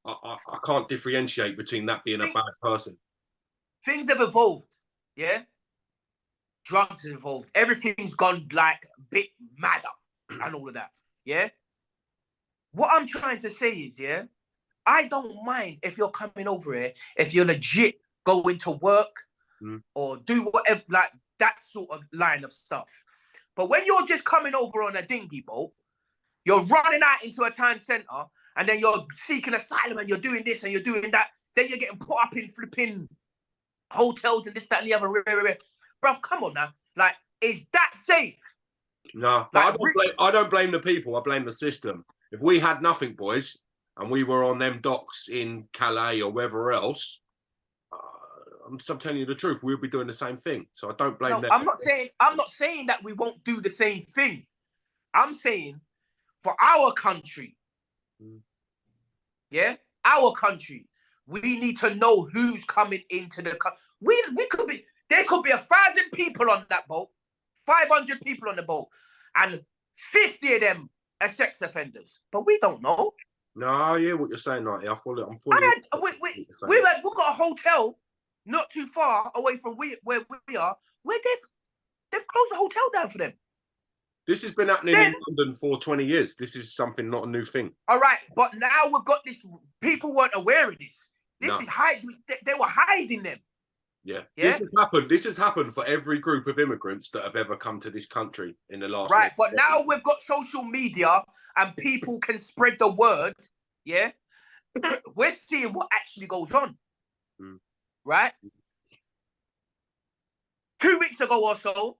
[SPEAKER 1] I can't differentiate between that being a bad person.
[SPEAKER 2] Things have evolved, yeah? Drugs have evolved. Everything's gone like a bit madder and all of that, yeah? What I'm trying to say is, yeah, I don't mind if you're coming over here, if you're legit going to work or do whatever, like that sort of line of stuff. But when you're just coming over on a dinghy boat, you're running out into a town centre and then you're seeking asylum and you're doing this and you're doing that, then you're getting put up in flipping hotels and this, that, and the other. Bruv, come on now. Like, is that safe?
[SPEAKER 1] No,
[SPEAKER 2] like,
[SPEAKER 1] I don't blame the people. I blame the system. If we had nothing, boys, and we were on them docks in Calais or wherever else, I'm telling you the truth, we'll be doing the same thing. So I don't blame them. I'm not
[SPEAKER 2] saying that we won't do the same thing. I'm saying for our country, yeah, our country, we need to know who's coming into the country. There could be 1,000 people on that boat, 500 people on the boat, and 50 of them are sex offenders. But we don't know.
[SPEAKER 1] No, I hear what you're saying, Knighty. I'm fully.
[SPEAKER 2] We've got a hotel not too far away from where we are, where they've closed the hotel down for them.
[SPEAKER 1] This has been happening in London for 20 years. This is something, not a new thing.
[SPEAKER 2] All right, but now we've got this. People weren't aware of this. This is hiding. They were hiding them.
[SPEAKER 1] Yeah, this has happened for every group of immigrants that have ever come to this country in the last.
[SPEAKER 2] Right, but now we've got social media and people can spread the word. Yeah, we're seeing what actually goes on. Right. 2 weeks ago or so,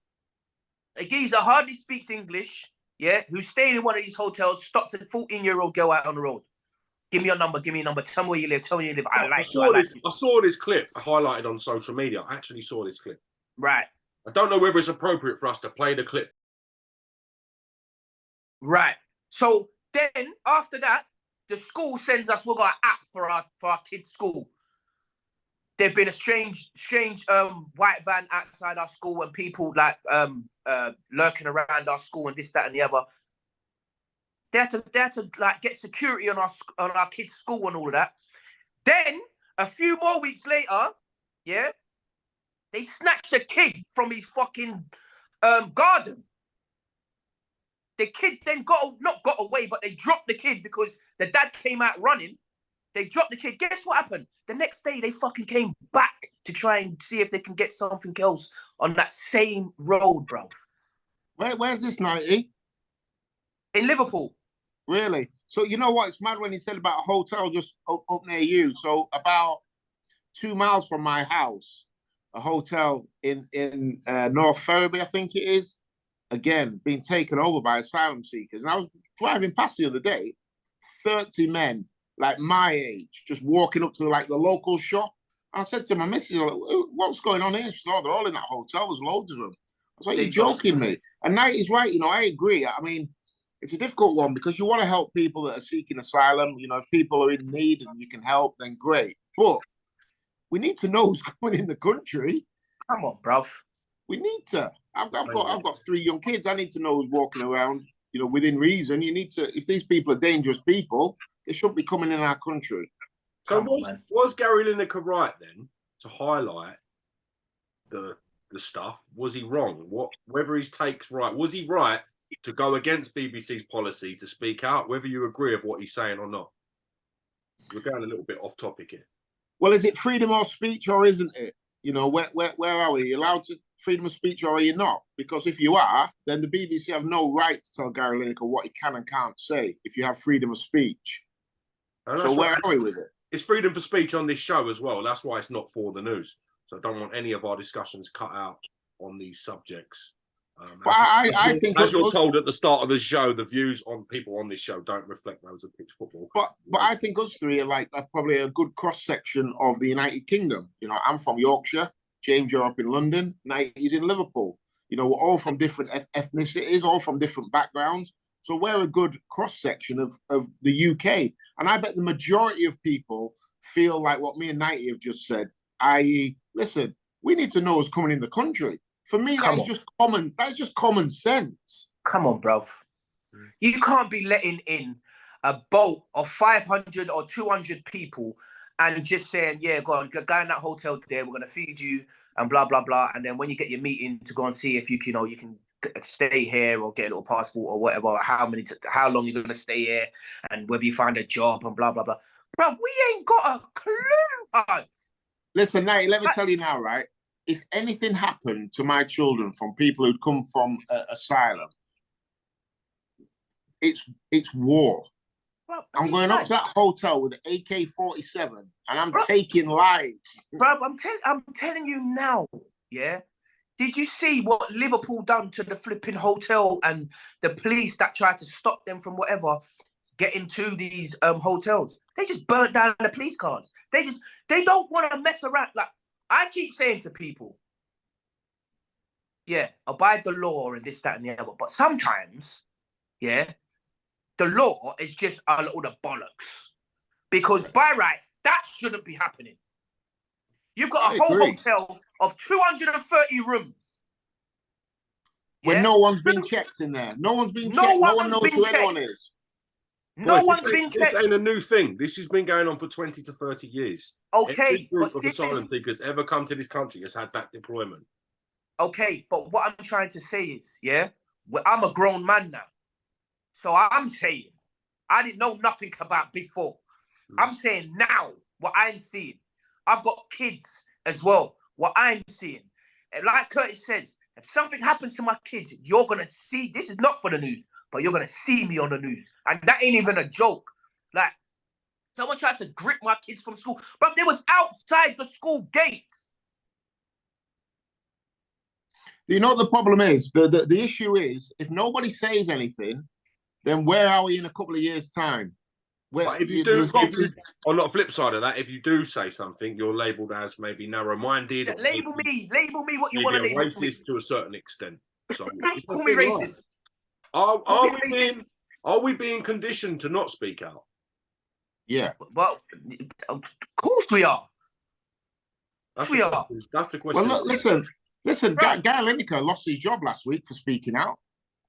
[SPEAKER 2] a geezer hardly speaks English. Yeah, who's staying in one of these hotels, stops a 14-year-old girl out on the road. Give me your number. Give me your number. Tell me where you live. Tell me where you live. I
[SPEAKER 1] saw this clip highlighted on social media. I actually saw this clip.
[SPEAKER 2] Right.
[SPEAKER 1] I don't know whether it's appropriate for us to play the clip.
[SPEAKER 2] Right. So then after that, the school sends us, we've got an app for our kids' school. There've been a strange white van outside our school and people like lurking around our school and this, that, and the other. They had to like get security on our kids' school and all of that. Then a few more weeks later, yeah, they snatched a kid from his fucking garden. The kid then not got away, but they dropped the kid because the dad came out running. They dropped the kid. Guess what happened? The next day, they fucking came back to try and see if they can get something else on that same road, bro.
[SPEAKER 4] Where's this, Knighty?
[SPEAKER 2] In Liverpool.
[SPEAKER 4] Really? So you know what? It's mad when he said about a hotel just up near you. So about 2 miles from my house, a hotel in North Ferriby, I think it is, again, being taken over by asylum seekers. And I was driving past the other day, 30 men, like my age, just walking up to like the local shop. I said to my missus, what's going on here? She said, they're all in that hotel. There's loads of them. I was like, you're joking me. And Knight is right. You know, I agree. I mean, It's a difficult one because you want to help people that are seeking asylum. You know, if people are in need and you can help, then great. But we need to know who's coming in the country.
[SPEAKER 2] Come on, bruv.
[SPEAKER 4] We need to. I've got 3 young kids. I need to know who's walking around. You know, within reason. You need to. If these people are dangerous people, they shouldn't be coming in our country.
[SPEAKER 1] So was Gary Lineker right then to highlight the stuff? Was he wrong? Whether his take's right? Was he right to go against BBC's policy to speak out? Whether you agree with what he's saying or not? We're going a little bit off topic here.
[SPEAKER 4] Well, is it freedom of speech or isn't it? You know, where are we? Are you allowed to freedom of speech or are you not? Because if you are, then the BBC have no right to tell Gary Lineker what he can and can't say if you have freedom of speech. So where are we with it?
[SPEAKER 1] It's freedom of speech on this show as well. That's why it's not for the news. So I don't want any of our discussions cut out on these subjects.
[SPEAKER 4] But I think,
[SPEAKER 1] as you're told at the start of the show, the views on people on this show don't reflect those of pitch football.
[SPEAKER 4] But I think us three are probably a good cross section of the United Kingdom. You know, I'm from Yorkshire. James, you're up in London. Knight is in Liverpool. You know, we're all from different ethnicities, all from different backgrounds. So we're a good cross section of the UK. And I bet the majority of people feel like what me and Knighty have just said, i.e., listen, we need to know who's coming in the country. For me, that's just common sense.
[SPEAKER 2] Come on, bruv. You can't be letting in a boat of 500 or 200 people and just saying, yeah, go on, go in that hotel there, we're going to feed you and blah, blah, blah. And then when you get your meeting to go and see if you can stay here or get a little passport or whatever, how long you're going to stay here and whether you find a job and blah, blah, blah. Bro, we ain't got a clue, guys.
[SPEAKER 4] Listen, Nate, let me tell you now, right? If anything happened to my children from people who'd come from asylum, it's war. Bro, I'm going up to that hotel with an AK-47 and I'm taking lives.
[SPEAKER 2] Bro, I'm telling you now, yeah? Did you see what Liverpool done to the flipping hotel and the police that tried to stop them from whatever getting to these hotels? They just burnt down the police cars. They don't want to mess around. Like I keep saying to people, yeah, abide the law and this, that, and the other. But sometimes, yeah, the law is just a load of bollocks. Because by rights, that shouldn't be happening. You've got a whole hotel of 230 rooms.
[SPEAKER 4] When no one's been checked in there. No one's been checked. No one knows who anyone is.
[SPEAKER 2] No one's been checked.
[SPEAKER 1] This ain't a new thing. This has been going on for 20 to 30 years.
[SPEAKER 2] Okay.
[SPEAKER 1] Every group of asylum seekers ever come to this country has had that deployment.
[SPEAKER 2] Okay, but what I'm trying to say is, yeah, I'm a grown man now. So I'm saying, I didn't know nothing about before. I'm saying now, what I'm seeing. I've got kids as well. What I'm seeing. And like Curtis says, if something happens to my kids, you're going to see, this is not for the news, but you're going to see me on the news. And that ain't even a joke. Like, someone tries to grip my kids from school, but they was outside the school gates.
[SPEAKER 4] You know what the problem is? The issue is, if nobody says anything, then where are we in a couple of years' time?
[SPEAKER 1] On the flip side of that, if you do say something, you're labelled as maybe narrow-minded.
[SPEAKER 2] Yeah, label me what you want to label
[SPEAKER 1] racist me. To a certain extent. So
[SPEAKER 2] call me racist.
[SPEAKER 1] Are we being conditioned to not speak out?
[SPEAKER 4] Yeah.
[SPEAKER 2] Well, of course we are.
[SPEAKER 1] That's the question.
[SPEAKER 4] Well, look, listen. Gary Lineker lost his job last week for speaking out.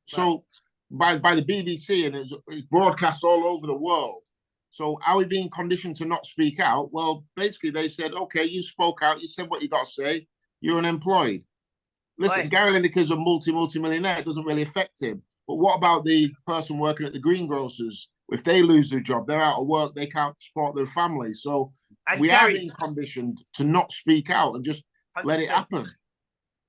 [SPEAKER 4] So by the BBC, and it's broadcast all over the world. So are we being conditioned to not speak out? Well, basically they said, okay, you spoke out, you said what you got to say, you're unemployed. Listen, Gary Lineker's a multi-millionaire, it doesn't really affect him. But what about the person working at the greengrocers? If they lose their job, they're out of work, they can't support their family. So we are being conditioned to not speak out and just 100%. Let it happen.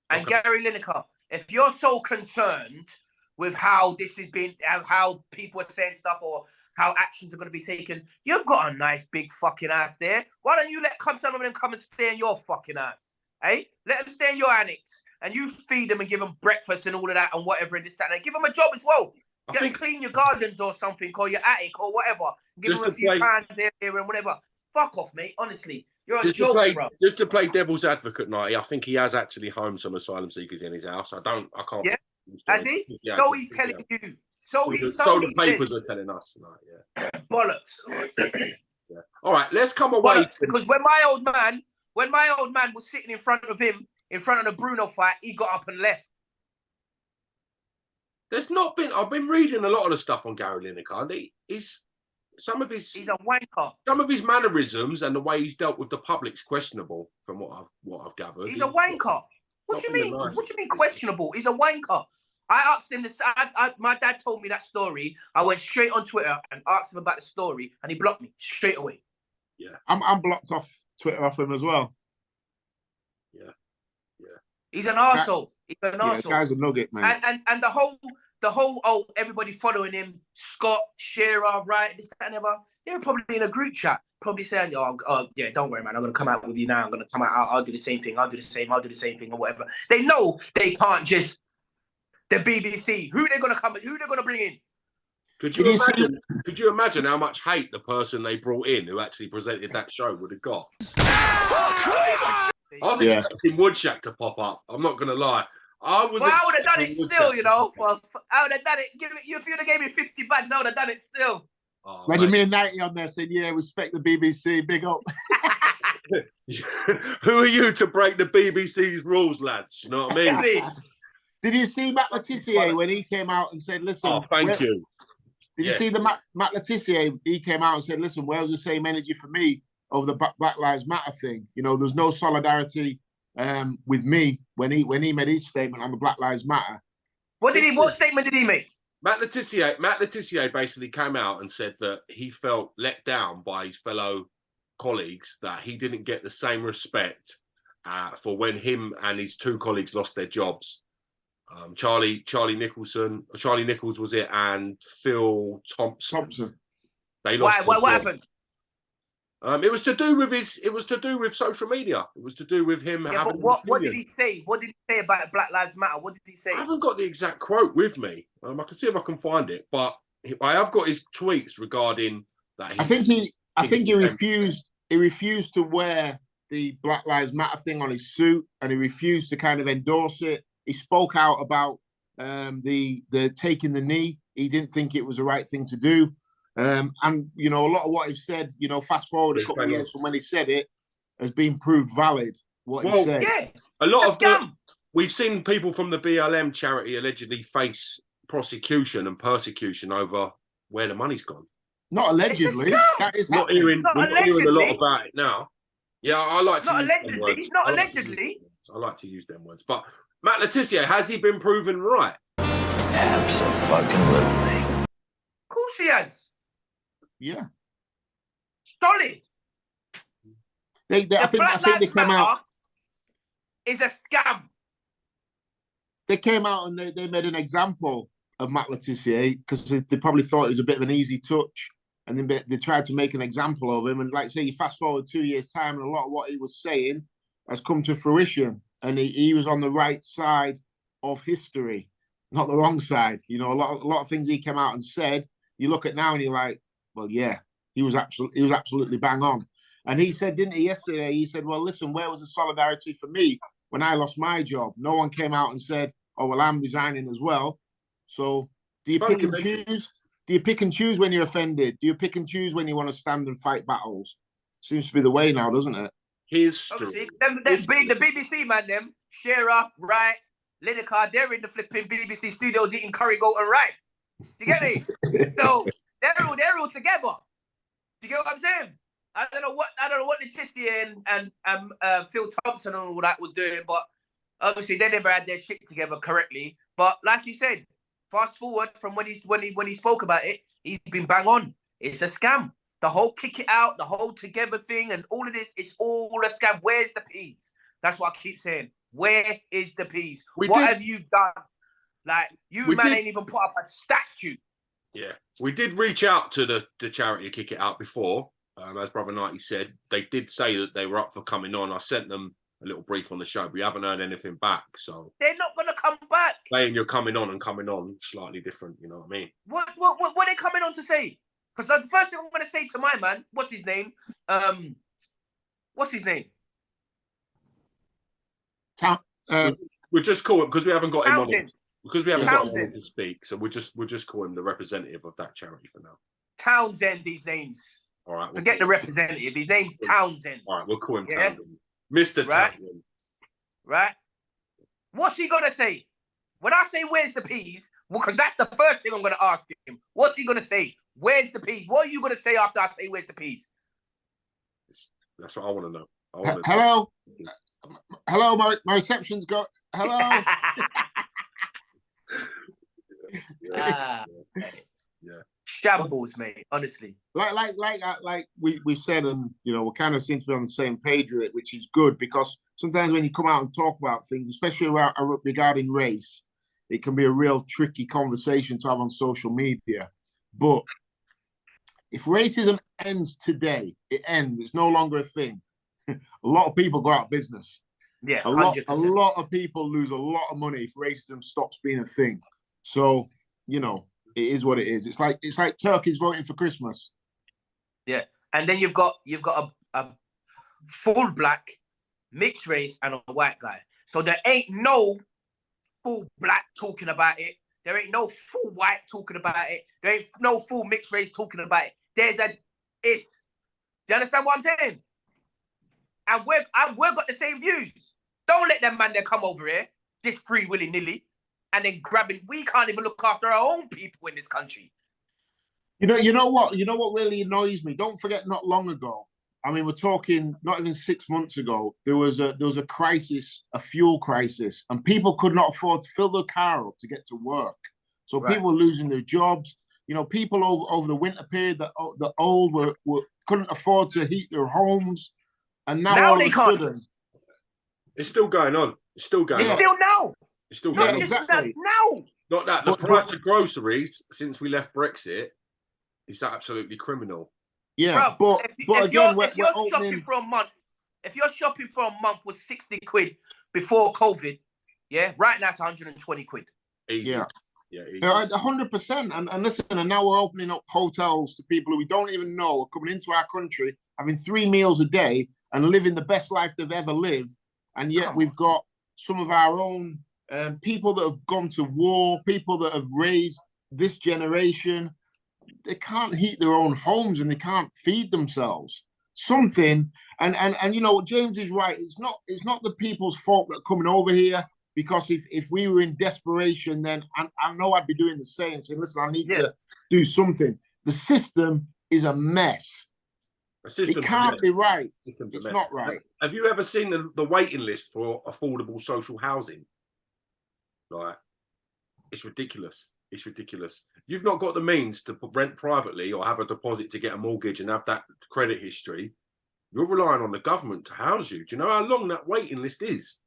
[SPEAKER 2] And Gary Lineker, if you're so concerned with how this has been, how people are saying stuff or how actions are going to be taken, you've got a nice big fucking ass there. Why don't you let some of them come and stay in your fucking ass? Eh? Let them stay in your annex and you feed them and give them breakfast and all of that and whatever and this, that, and give them a job as well. Clean your gardens or something or your attic or whatever. Give them a few pounds here and whatever. Fuck off, mate. Honestly. You're a joke, bro.
[SPEAKER 1] Just to play devil's advocate, Nighty, I think he has actually homed some asylum seekers in his house. I can't.
[SPEAKER 2] Yeah. Has he? So he's telling you. So
[SPEAKER 1] the papers are telling us tonight. Yeah.
[SPEAKER 2] Bollocks.
[SPEAKER 1] Yeah. All right, let's come away.
[SPEAKER 2] Because when my old man was sitting in front of him, in front of the Bruno fight, he got up and left.
[SPEAKER 1] I've been reading a lot of the stuff on Gary Lineker. He's
[SPEAKER 2] a wanker.
[SPEAKER 1] Some of his mannerisms and the way he's dealt with the public's questionable, from what I've gathered.
[SPEAKER 2] He's a wanker. What do you mean?
[SPEAKER 1] Nice.
[SPEAKER 2] What do you mean questionable? He's a wanker. I asked him this. My dad told me that story. I went straight on Twitter and asked him about the story, and he blocked me straight away.
[SPEAKER 1] Yeah,
[SPEAKER 4] I'm blocked off Twitter off him as well.
[SPEAKER 1] Yeah.
[SPEAKER 2] He's an arsehole. He's an arsehole.
[SPEAKER 4] The guy's a nugget, man.
[SPEAKER 2] And the whole everybody following him, Scott, Shearer, right, this, that, and ever. They were probably in a group chat, probably saying, "Oh, yeah, don't worry, man. I'm gonna come out with you now. I'm gonna come out. I'll do the same thing. I'll do the same thing, or whatever." They know they can't just the BBC. Who they're gonna bring in?
[SPEAKER 1] Could you imagine how much hate the person they brought in who actually presented that show would have got? I was expecting Woodshack to pop up. I'm not going to lie. I would
[SPEAKER 2] have done it still, you know. I would have done it. If you'd have gave me 50 bags, I would have done it still.
[SPEAKER 1] Oh,
[SPEAKER 4] imagine me and 90 on there saying, "Yeah, respect the BBC, big up."
[SPEAKER 1] Who are you to break the BBC's rules, lads? You know what I mean?
[SPEAKER 4] Did you see Matt Letizia when he came out and said, "Listen"?
[SPEAKER 1] Oh, thank you.
[SPEAKER 4] Did you see the Matt Letizia? He came out and said, "Listen, where's the same energy for me over the Black Lives Matter thing? You know, there's no solidarity with me when he made his statement on the Black Lives Matter."
[SPEAKER 2] What statement did he make?
[SPEAKER 1] Matt Letizia basically came out and said that he felt let down by his fellow colleagues, that he didn't get the same respect for when him and his two colleagues lost their jobs. Charlie Nichols was it, and Phil Thompson. They lost.
[SPEAKER 2] What happened?
[SPEAKER 1] It was to do with social media. It was to do with him having.
[SPEAKER 2] But what did he say? What did he say about Black Lives Matter? What did he say?
[SPEAKER 1] I haven't got the exact quote with me. I can see if I can find it, but I have got his tweets regarding that.
[SPEAKER 4] I think he refused. He refused to wear the Black Lives Matter thing on his suit, and he refused to kind of endorse it. He spoke out about the taking the knee. He didn't think it was the right thing to do. And, you know, a lot of what he said, you know, fast forward a couple of years from when he said it, has been proved valid, what he said.
[SPEAKER 2] Yeah,
[SPEAKER 1] a lot of we've seen people from the BLM charity allegedly face prosecution and persecution over where the money's gone.
[SPEAKER 4] Not allegedly. That is
[SPEAKER 1] not hearing a lot about it now. Yeah, I like to use them words.
[SPEAKER 2] Not allegedly.
[SPEAKER 1] I like to use them words. But Matt Letizia, has he been proven right?
[SPEAKER 10] Absolutely.
[SPEAKER 2] Of course he has.
[SPEAKER 4] Yeah.
[SPEAKER 2] Solid.
[SPEAKER 4] I think they came out.
[SPEAKER 2] Is a scam.
[SPEAKER 4] They came out and they made an example of Matt Letizia because they probably thought it was a bit of an easy touch, and then they tried to make an example of him. And like I say, you fast forward 2 years' time, and a lot of what he was saying has come to fruition. And he was on the right side of history, not the wrong side. You know, a lot of things he came out and said, you look at now and you're like, well, yeah, he was absolutely bang on. And he said, didn't he, yesterday? He said, well, listen, where was the solidarity for me when I lost my job? No one came out and said, oh, well, I'm resigning as well. So do you pick and choose? Do you pick and choose when you're offended? Do you pick and choose when you want to stand and fight battles? Seems to be the way now, doesn't it?
[SPEAKER 1] History.
[SPEAKER 2] The BBC, man, them, Shearer, Wright, Lineker, they're in the flipping BBC studios eating curry goat and rice. Do you get me? So they're all together. Do you get what I'm saying? I don't know what Letizia and Phil Thompson and all that was doing, but obviously they never had their shit together correctly. But like you said, fast forward from when he spoke about it, he's been bang on. It's a scam. The whole kick it out, the whole together thing, and all of this is all a scam. Where's the peace? That's what I keep saying. Where is the peace? What have you done? Like, ain't even put up a statue.
[SPEAKER 1] Yeah. We did reach out to the charity Kick It Out before. As Brother 90 said, they did say that they were up for coming on. I sent them a little brief on the show, but we haven't heard anything back. So
[SPEAKER 2] they're not going to come back.
[SPEAKER 1] Saying you're coming on, slightly different, you know what I mean?
[SPEAKER 2] What are they coming on to say? Because the first thing I'm going to say to my man, what's his name?
[SPEAKER 1] We're just calling because we haven't got him on. Because we haven't got
[SPEAKER 2] Townsend.
[SPEAKER 1] anyone to speak, so we'll just call him the representative of that charity for now.
[SPEAKER 2] Townsend, these names.
[SPEAKER 1] All right.
[SPEAKER 2] Forget the representative. His name's Townsend.
[SPEAKER 1] All right, we'll call him
[SPEAKER 2] Yeah?
[SPEAKER 1] Townsend. Mr.
[SPEAKER 2] Right?
[SPEAKER 1] Townsend.
[SPEAKER 2] Right? What's he gonna say? When I say where's the peas, because that's the first thing I'm gonna ask him. What's he gonna say? Where's the peas? What are you gonna say after I say where's the peas?
[SPEAKER 1] That's what I want to know.
[SPEAKER 4] Hello? Hello, my reception's got... Hello?
[SPEAKER 1] Yeah.
[SPEAKER 2] Shambles, mate. Honestly.
[SPEAKER 4] Like we've said, and we kind of seem to be on the same page with it, which is good, because sometimes when you come out and talk about things, especially regarding race, it can be a real tricky conversation to have on social media. But if racism ends today, it ends. It's no longer a thing. A lot of people go out of business.
[SPEAKER 2] Yeah,
[SPEAKER 4] a lot of people lose a lot of money if racism stops being a thing. So, it is what it is. It's like turkeys voting for Christmas.
[SPEAKER 2] Yeah, and then you've got a full black, mixed race, and a white guy. So there ain't no full black talking about it. There ain't no full white talking about it. There ain't no full mixed race talking about it. There's a it. Do you understand what I'm saying? And we've got the same views. Don't let them man there come over here, just free willy-nilly, and then grabbing. We can't even look after our own people in this country.
[SPEAKER 4] You know what really annoys me? Don't forget, not long ago, I mean, we're talking not even 6 months ago, there was a crisis, a fuel crisis, and people could not afford to fill their car up to get to work. So people were losing their jobs. People over the winter period, the old couldn't afford to heat their homes, and now all of a sudden,
[SPEAKER 1] it's still going on. It's still going on.
[SPEAKER 2] Still now.
[SPEAKER 1] It's still going on.
[SPEAKER 4] Exactly.
[SPEAKER 2] Now.
[SPEAKER 1] Not that the price of groceries since we left Brexit is absolutely criminal.
[SPEAKER 4] Yeah,
[SPEAKER 2] Bruv,
[SPEAKER 4] but
[SPEAKER 2] if
[SPEAKER 4] again,
[SPEAKER 2] you're shopping for a month, if you're shopping for a month was 60 quid before COVID, yeah, right now it's 120 quid.
[SPEAKER 1] Easy.
[SPEAKER 4] Yeah.
[SPEAKER 1] Yeah,
[SPEAKER 4] 100%. And listen, and now we're opening up hotels to people who we don't even know are coming into our country, having 3 meals a day and living the best life they've ever lived. And yet we've got some of our own people that have gone to war, people that have raised this generation. They can't heat their own homes and they can't feed themselves. Something, and James is right. It's not the people's fault that are coming over here, because if we were in desperation, then I know I'd be doing the same, saying, listen, I need to do something. The system is a mess. It can't be right. It's not right.
[SPEAKER 1] Have you ever seen the waiting list for affordable social housing? Like, it's ridiculous. It's ridiculous. If you've not got the means to rent privately or have a deposit to get a mortgage and have that credit history, you're relying on the government to house you. Do you know how long that waiting list is?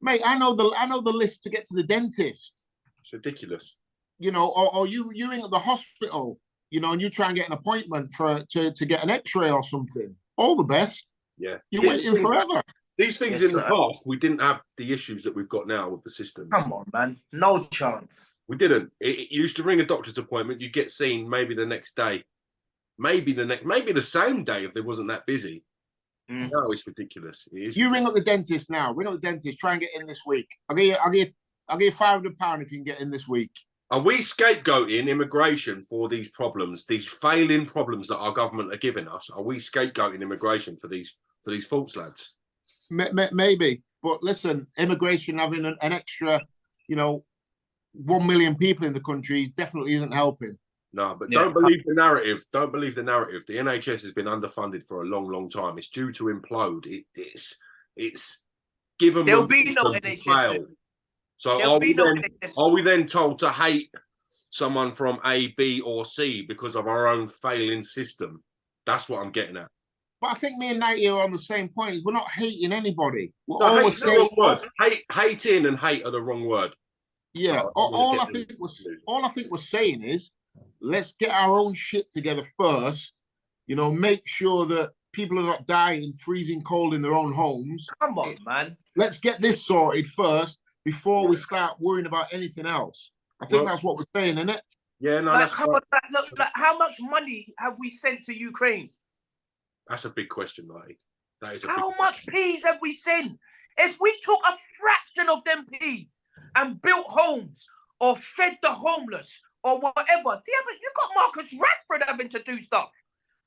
[SPEAKER 4] Mate, I know the list to get to the dentist.
[SPEAKER 1] It's ridiculous.
[SPEAKER 4] Or you ring at the hospital, and you try and get an appointment to get an X-ray or something. All the best.
[SPEAKER 1] Yeah.
[SPEAKER 4] You're waiting forever.
[SPEAKER 1] These things in the past, we didn't have the issues that we've got now with the systems.
[SPEAKER 2] Come on, man. No chance.
[SPEAKER 1] We didn't. It used to ring a doctor's appointment. You get seen maybe the next day. Maybe the same day if they wasn't that busy. No, it's ridiculous.
[SPEAKER 4] You ring up the dentist now. Ring up the dentist. Try and get in this week. I'll give you £500 if you can get in this week.
[SPEAKER 1] Are we scapegoating immigration for these problems, these failing problems that our government are giving us? Are we scapegoating immigration for these faults, lads?
[SPEAKER 4] Maybe, but listen, immigration having an extra, 1 million people in the country definitely isn't helping.
[SPEAKER 1] No, but don't believe the narrative. Don't believe the narrative. The NHS has been underfunded for a long, long time. It's due to implode. It's given.
[SPEAKER 2] There'll be no NHS.
[SPEAKER 1] Fail. So are we then told to hate someone from A, B, or C because of our own failing system? That's what I'm getting at.
[SPEAKER 4] But I think me and Knight are on the same point. We're not hating anybody. We're
[SPEAKER 1] no,
[SPEAKER 4] always saying,
[SPEAKER 1] the wrong word. Hating and hate are the wrong word.
[SPEAKER 4] Yeah. So all I think we're saying is, let's get our own shit together first. Make sure that people are not dying, freezing cold in their own homes.
[SPEAKER 2] Come on, man.
[SPEAKER 4] Let's get this sorted first before we start worrying about anything else. I think that's what we're saying, isn't it?
[SPEAKER 1] Yeah, no, that's
[SPEAKER 2] look, how much money have we sent to Ukraine?
[SPEAKER 1] That's a big question, Marty. That is
[SPEAKER 2] how much peas have we sent? If we took a fraction of them peas and built homes or fed the homeless or whatever. You got Marcus Rashford having to do stuff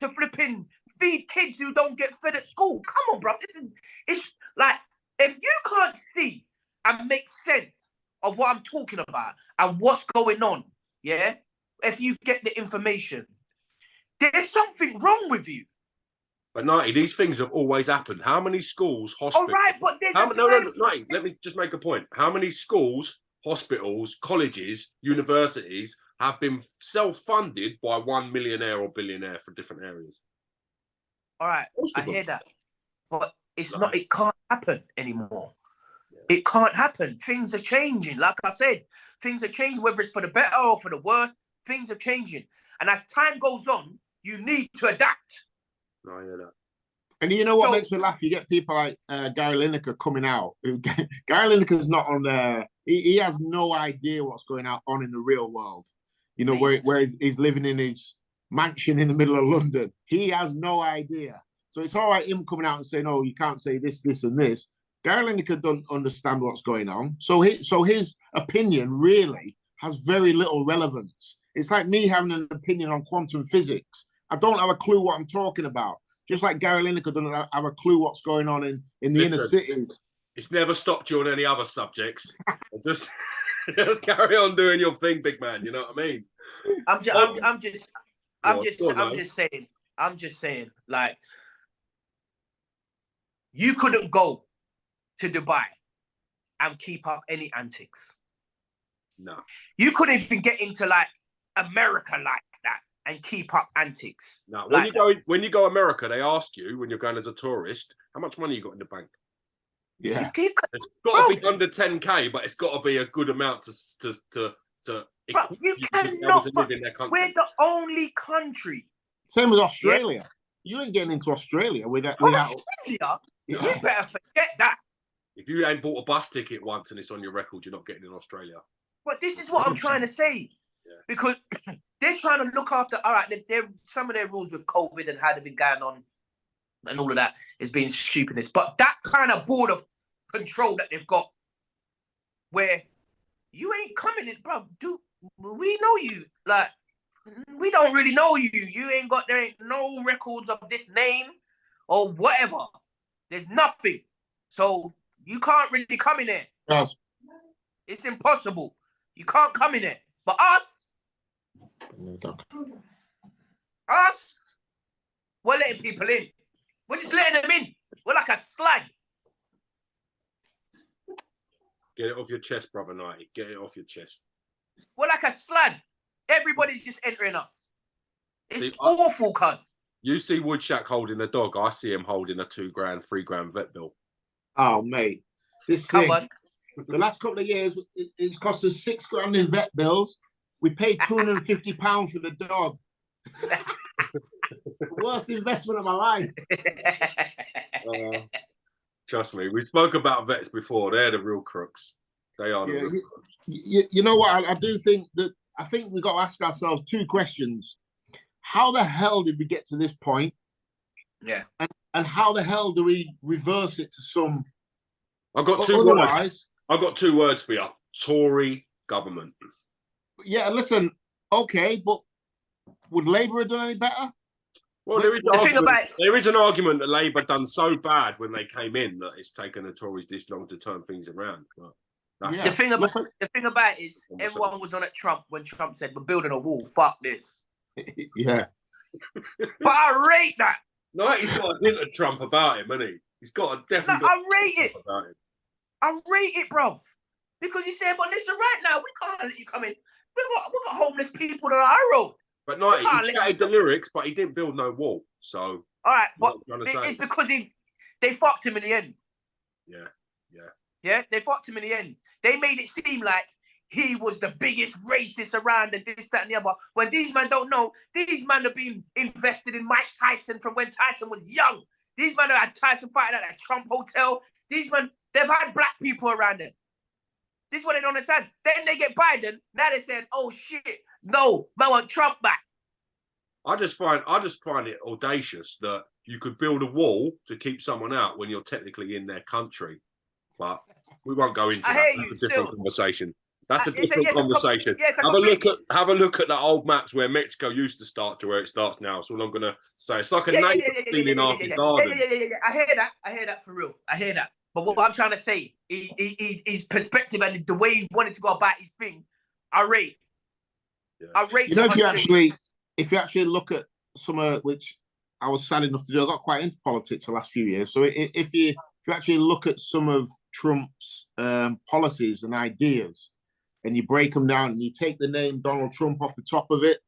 [SPEAKER 2] to flipping feed kids who don't get fed at school. Come on, bro. It's like, if you can't see and make sense of what I'm talking about and what's going on, yeah, if you get the information, there's something wrong with you.
[SPEAKER 1] But Nighty, these things have always happened. How many schools, hospitals?
[SPEAKER 2] All right, but there's
[SPEAKER 1] no, Nighty, let me just make a point. How many schools, hospitals, colleges, universities have been self-funded by one millionaire or billionaire for different areas?
[SPEAKER 2] All right, I hear that, but it's not. It can't happen anymore. Yeah. It can't happen. Things are changing. Like I said, things are changing. Whether it's for the better or for the worse, things are changing. And as time goes on, you need to adapt.
[SPEAKER 1] No, I hear that.
[SPEAKER 4] And you know what makes me laugh? You get people like Gary Lineker coming out. Gary Lineker's not on there. He has no idea what's going on in the real world. You know, where he's living in his mansion in the middle of London. He has no idea. So it's all right him coming out and saying, "Oh, you can't say this, this, and this." Gary Lineker doesn't understand what's going on. So his opinion really has very little relevance. It's like me having an opinion on quantum physics. I don't have a clue what I'm talking about. Just like Gary Lineker doesn't have a clue what's going on in the inner city.
[SPEAKER 1] It's never stopped you on any other subjects. just carry on doing your thing, big man. You know what I mean? I'm just saying, like, you couldn't go to Dubai and keep up any antics. No.
[SPEAKER 2] You couldn't even get into like America like that and keep up antics.
[SPEAKER 1] No. When you go America, they ask you when you're going as a tourist, how much money you got in the bank?
[SPEAKER 4] Yeah.
[SPEAKER 1] It's got to be under 10K, but it's got to be a good amount to
[SPEAKER 2] Bro, you cannot live in their country. We're the only country.
[SPEAKER 4] Same as Australia. Yeah. You ain't getting into Australia without.
[SPEAKER 2] Australia? Yeah. You better forget that.
[SPEAKER 1] If you ain't bought a bus ticket once and it's on your record, you're not getting in Australia.
[SPEAKER 2] But this is what I'm trying to say. Yeah. Because they're trying to look after, all right, some of their rules with COVID and how they've been going on and all of that is being stupidness. But that kind of border control that they've got where you ain't coming in, bro. We know you. Like, we don't really know you. There ain't no records of this name or whatever. There's nothing. So you can't really come in there.
[SPEAKER 4] Yes.
[SPEAKER 2] It's impossible. You can't come in there. But us, we're letting people in. We're just letting them in. We're like a slag.
[SPEAKER 1] Get it off your chest, brother Nighty. Get it off your chest.
[SPEAKER 2] We're like a slag. Everybody's just entering us. It's awful, cuz.
[SPEAKER 1] You see Woodshack holding a dog. I see him holding a £2,000, £3,000 vet bill.
[SPEAKER 4] Oh, mate.
[SPEAKER 2] Come on.
[SPEAKER 4] The last couple of years, it's cost us £6,000 in vet bills. We paid £250 for the dog. Worst investment of my life.
[SPEAKER 1] Trust me, we spoke about vets before. They're the real crooks. They are the real crooks.
[SPEAKER 4] You know what? I do think that we've got to ask ourselves two questions. How the hell did we get to this point?
[SPEAKER 2] Yeah.
[SPEAKER 4] And how the hell do we reverse it to some...
[SPEAKER 1] I've got two words. I've got 2 words for you. Tory government.
[SPEAKER 4] Yeah, listen, okay, but would Labour have done any better?
[SPEAKER 1] Well, there is an argument that Labour done so bad when they came in that it's taken the Tories this long to turn things around. But
[SPEAKER 2] the thing about it is, everyone was on at Trump when Trump said, "We're building a wall. Fuck this."
[SPEAKER 4] Yeah.
[SPEAKER 2] But I rate that.
[SPEAKER 1] No, he's got a hint of Trump about him, hasn't he? He's got a definitely.
[SPEAKER 2] I rate it. I rate it, bro. Because he said, "But listen, right now we can't let you come in. We got homeless people that are our road."
[SPEAKER 1] But no, he chatted the lyrics, but he didn't build no wall. So
[SPEAKER 2] all right, but it's because they fucked him in the end. Yeah, they fucked him in the end. They made it seem like he was the biggest racist around and this, that, and the other. When these men don't know, these men have been invested in Mike Tyson from when Tyson was young. These men have had Tyson fighting at a Trump hotel. These men, they've had black people around them. This is what they don't understand. Then they get Biden. Now they said, "Oh shit, no, I want Trump back."
[SPEAKER 1] I just find it audacious that you could build a wall to keep someone out when you're technically in their country. But we won't go into that. That's a different conversation. That's a different conversation. Have a look at the old maps where Mexico used to start to where it starts now. That's all I'm gonna say. It's like a neighbour stealing half your garden.
[SPEAKER 2] Yeah. I hear that for real. I hear that. But what I'm trying to say, his perspective and the way he wanted to go about his thing, I rate.
[SPEAKER 1] Yeah.
[SPEAKER 2] I rate.
[SPEAKER 4] You know, if you actually look at some of which I was sad enough to do, I got quite into politics the last few years. So if you actually look at some of Trump's policies and ideas, and you break them down, and you take the name Donald Trump off the top of it,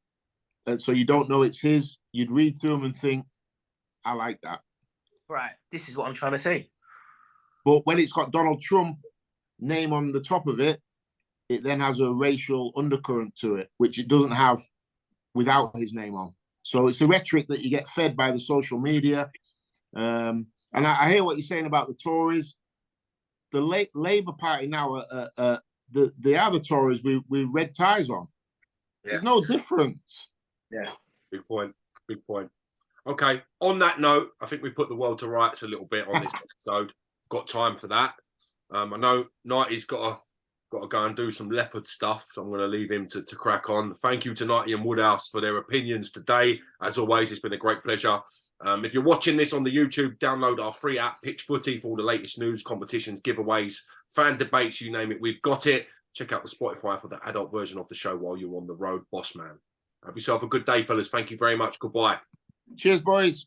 [SPEAKER 4] and so you don't know it's his, you'd read through them and think, I like that.
[SPEAKER 2] Right. This is what I'm trying to say.
[SPEAKER 4] But when it's got Donald Trump name on the top of it, it then has a racial undercurrent to it, which it doesn't have without his name on. So it's a rhetoric that you get fed by the social media. And I hear what you're saying about the Tories. The Labour Party now, they are the Tories with red ties on. Yeah. There's no difference.
[SPEAKER 2] Yeah.
[SPEAKER 1] Big point. Okay, on that note, I think we put the world to rights a little bit on this episode. Got time for that. I know Knighty's got to go and do some leopard stuff, so I'm going to leave him to crack on. Thank you to Knight and Woodhouse for their opinions today. As always, it's been a great pleasure. If you're watching this on the YouTube, download our free app, Pitch Footy, for all the latest news, competitions, giveaways, fan debates, you name it, we've got it. Check out the Spotify for the adult version of the show while you're on the road, boss man. Have yourself a good day, fellas. Thank you very much. Goodbye.
[SPEAKER 4] Cheers, boys.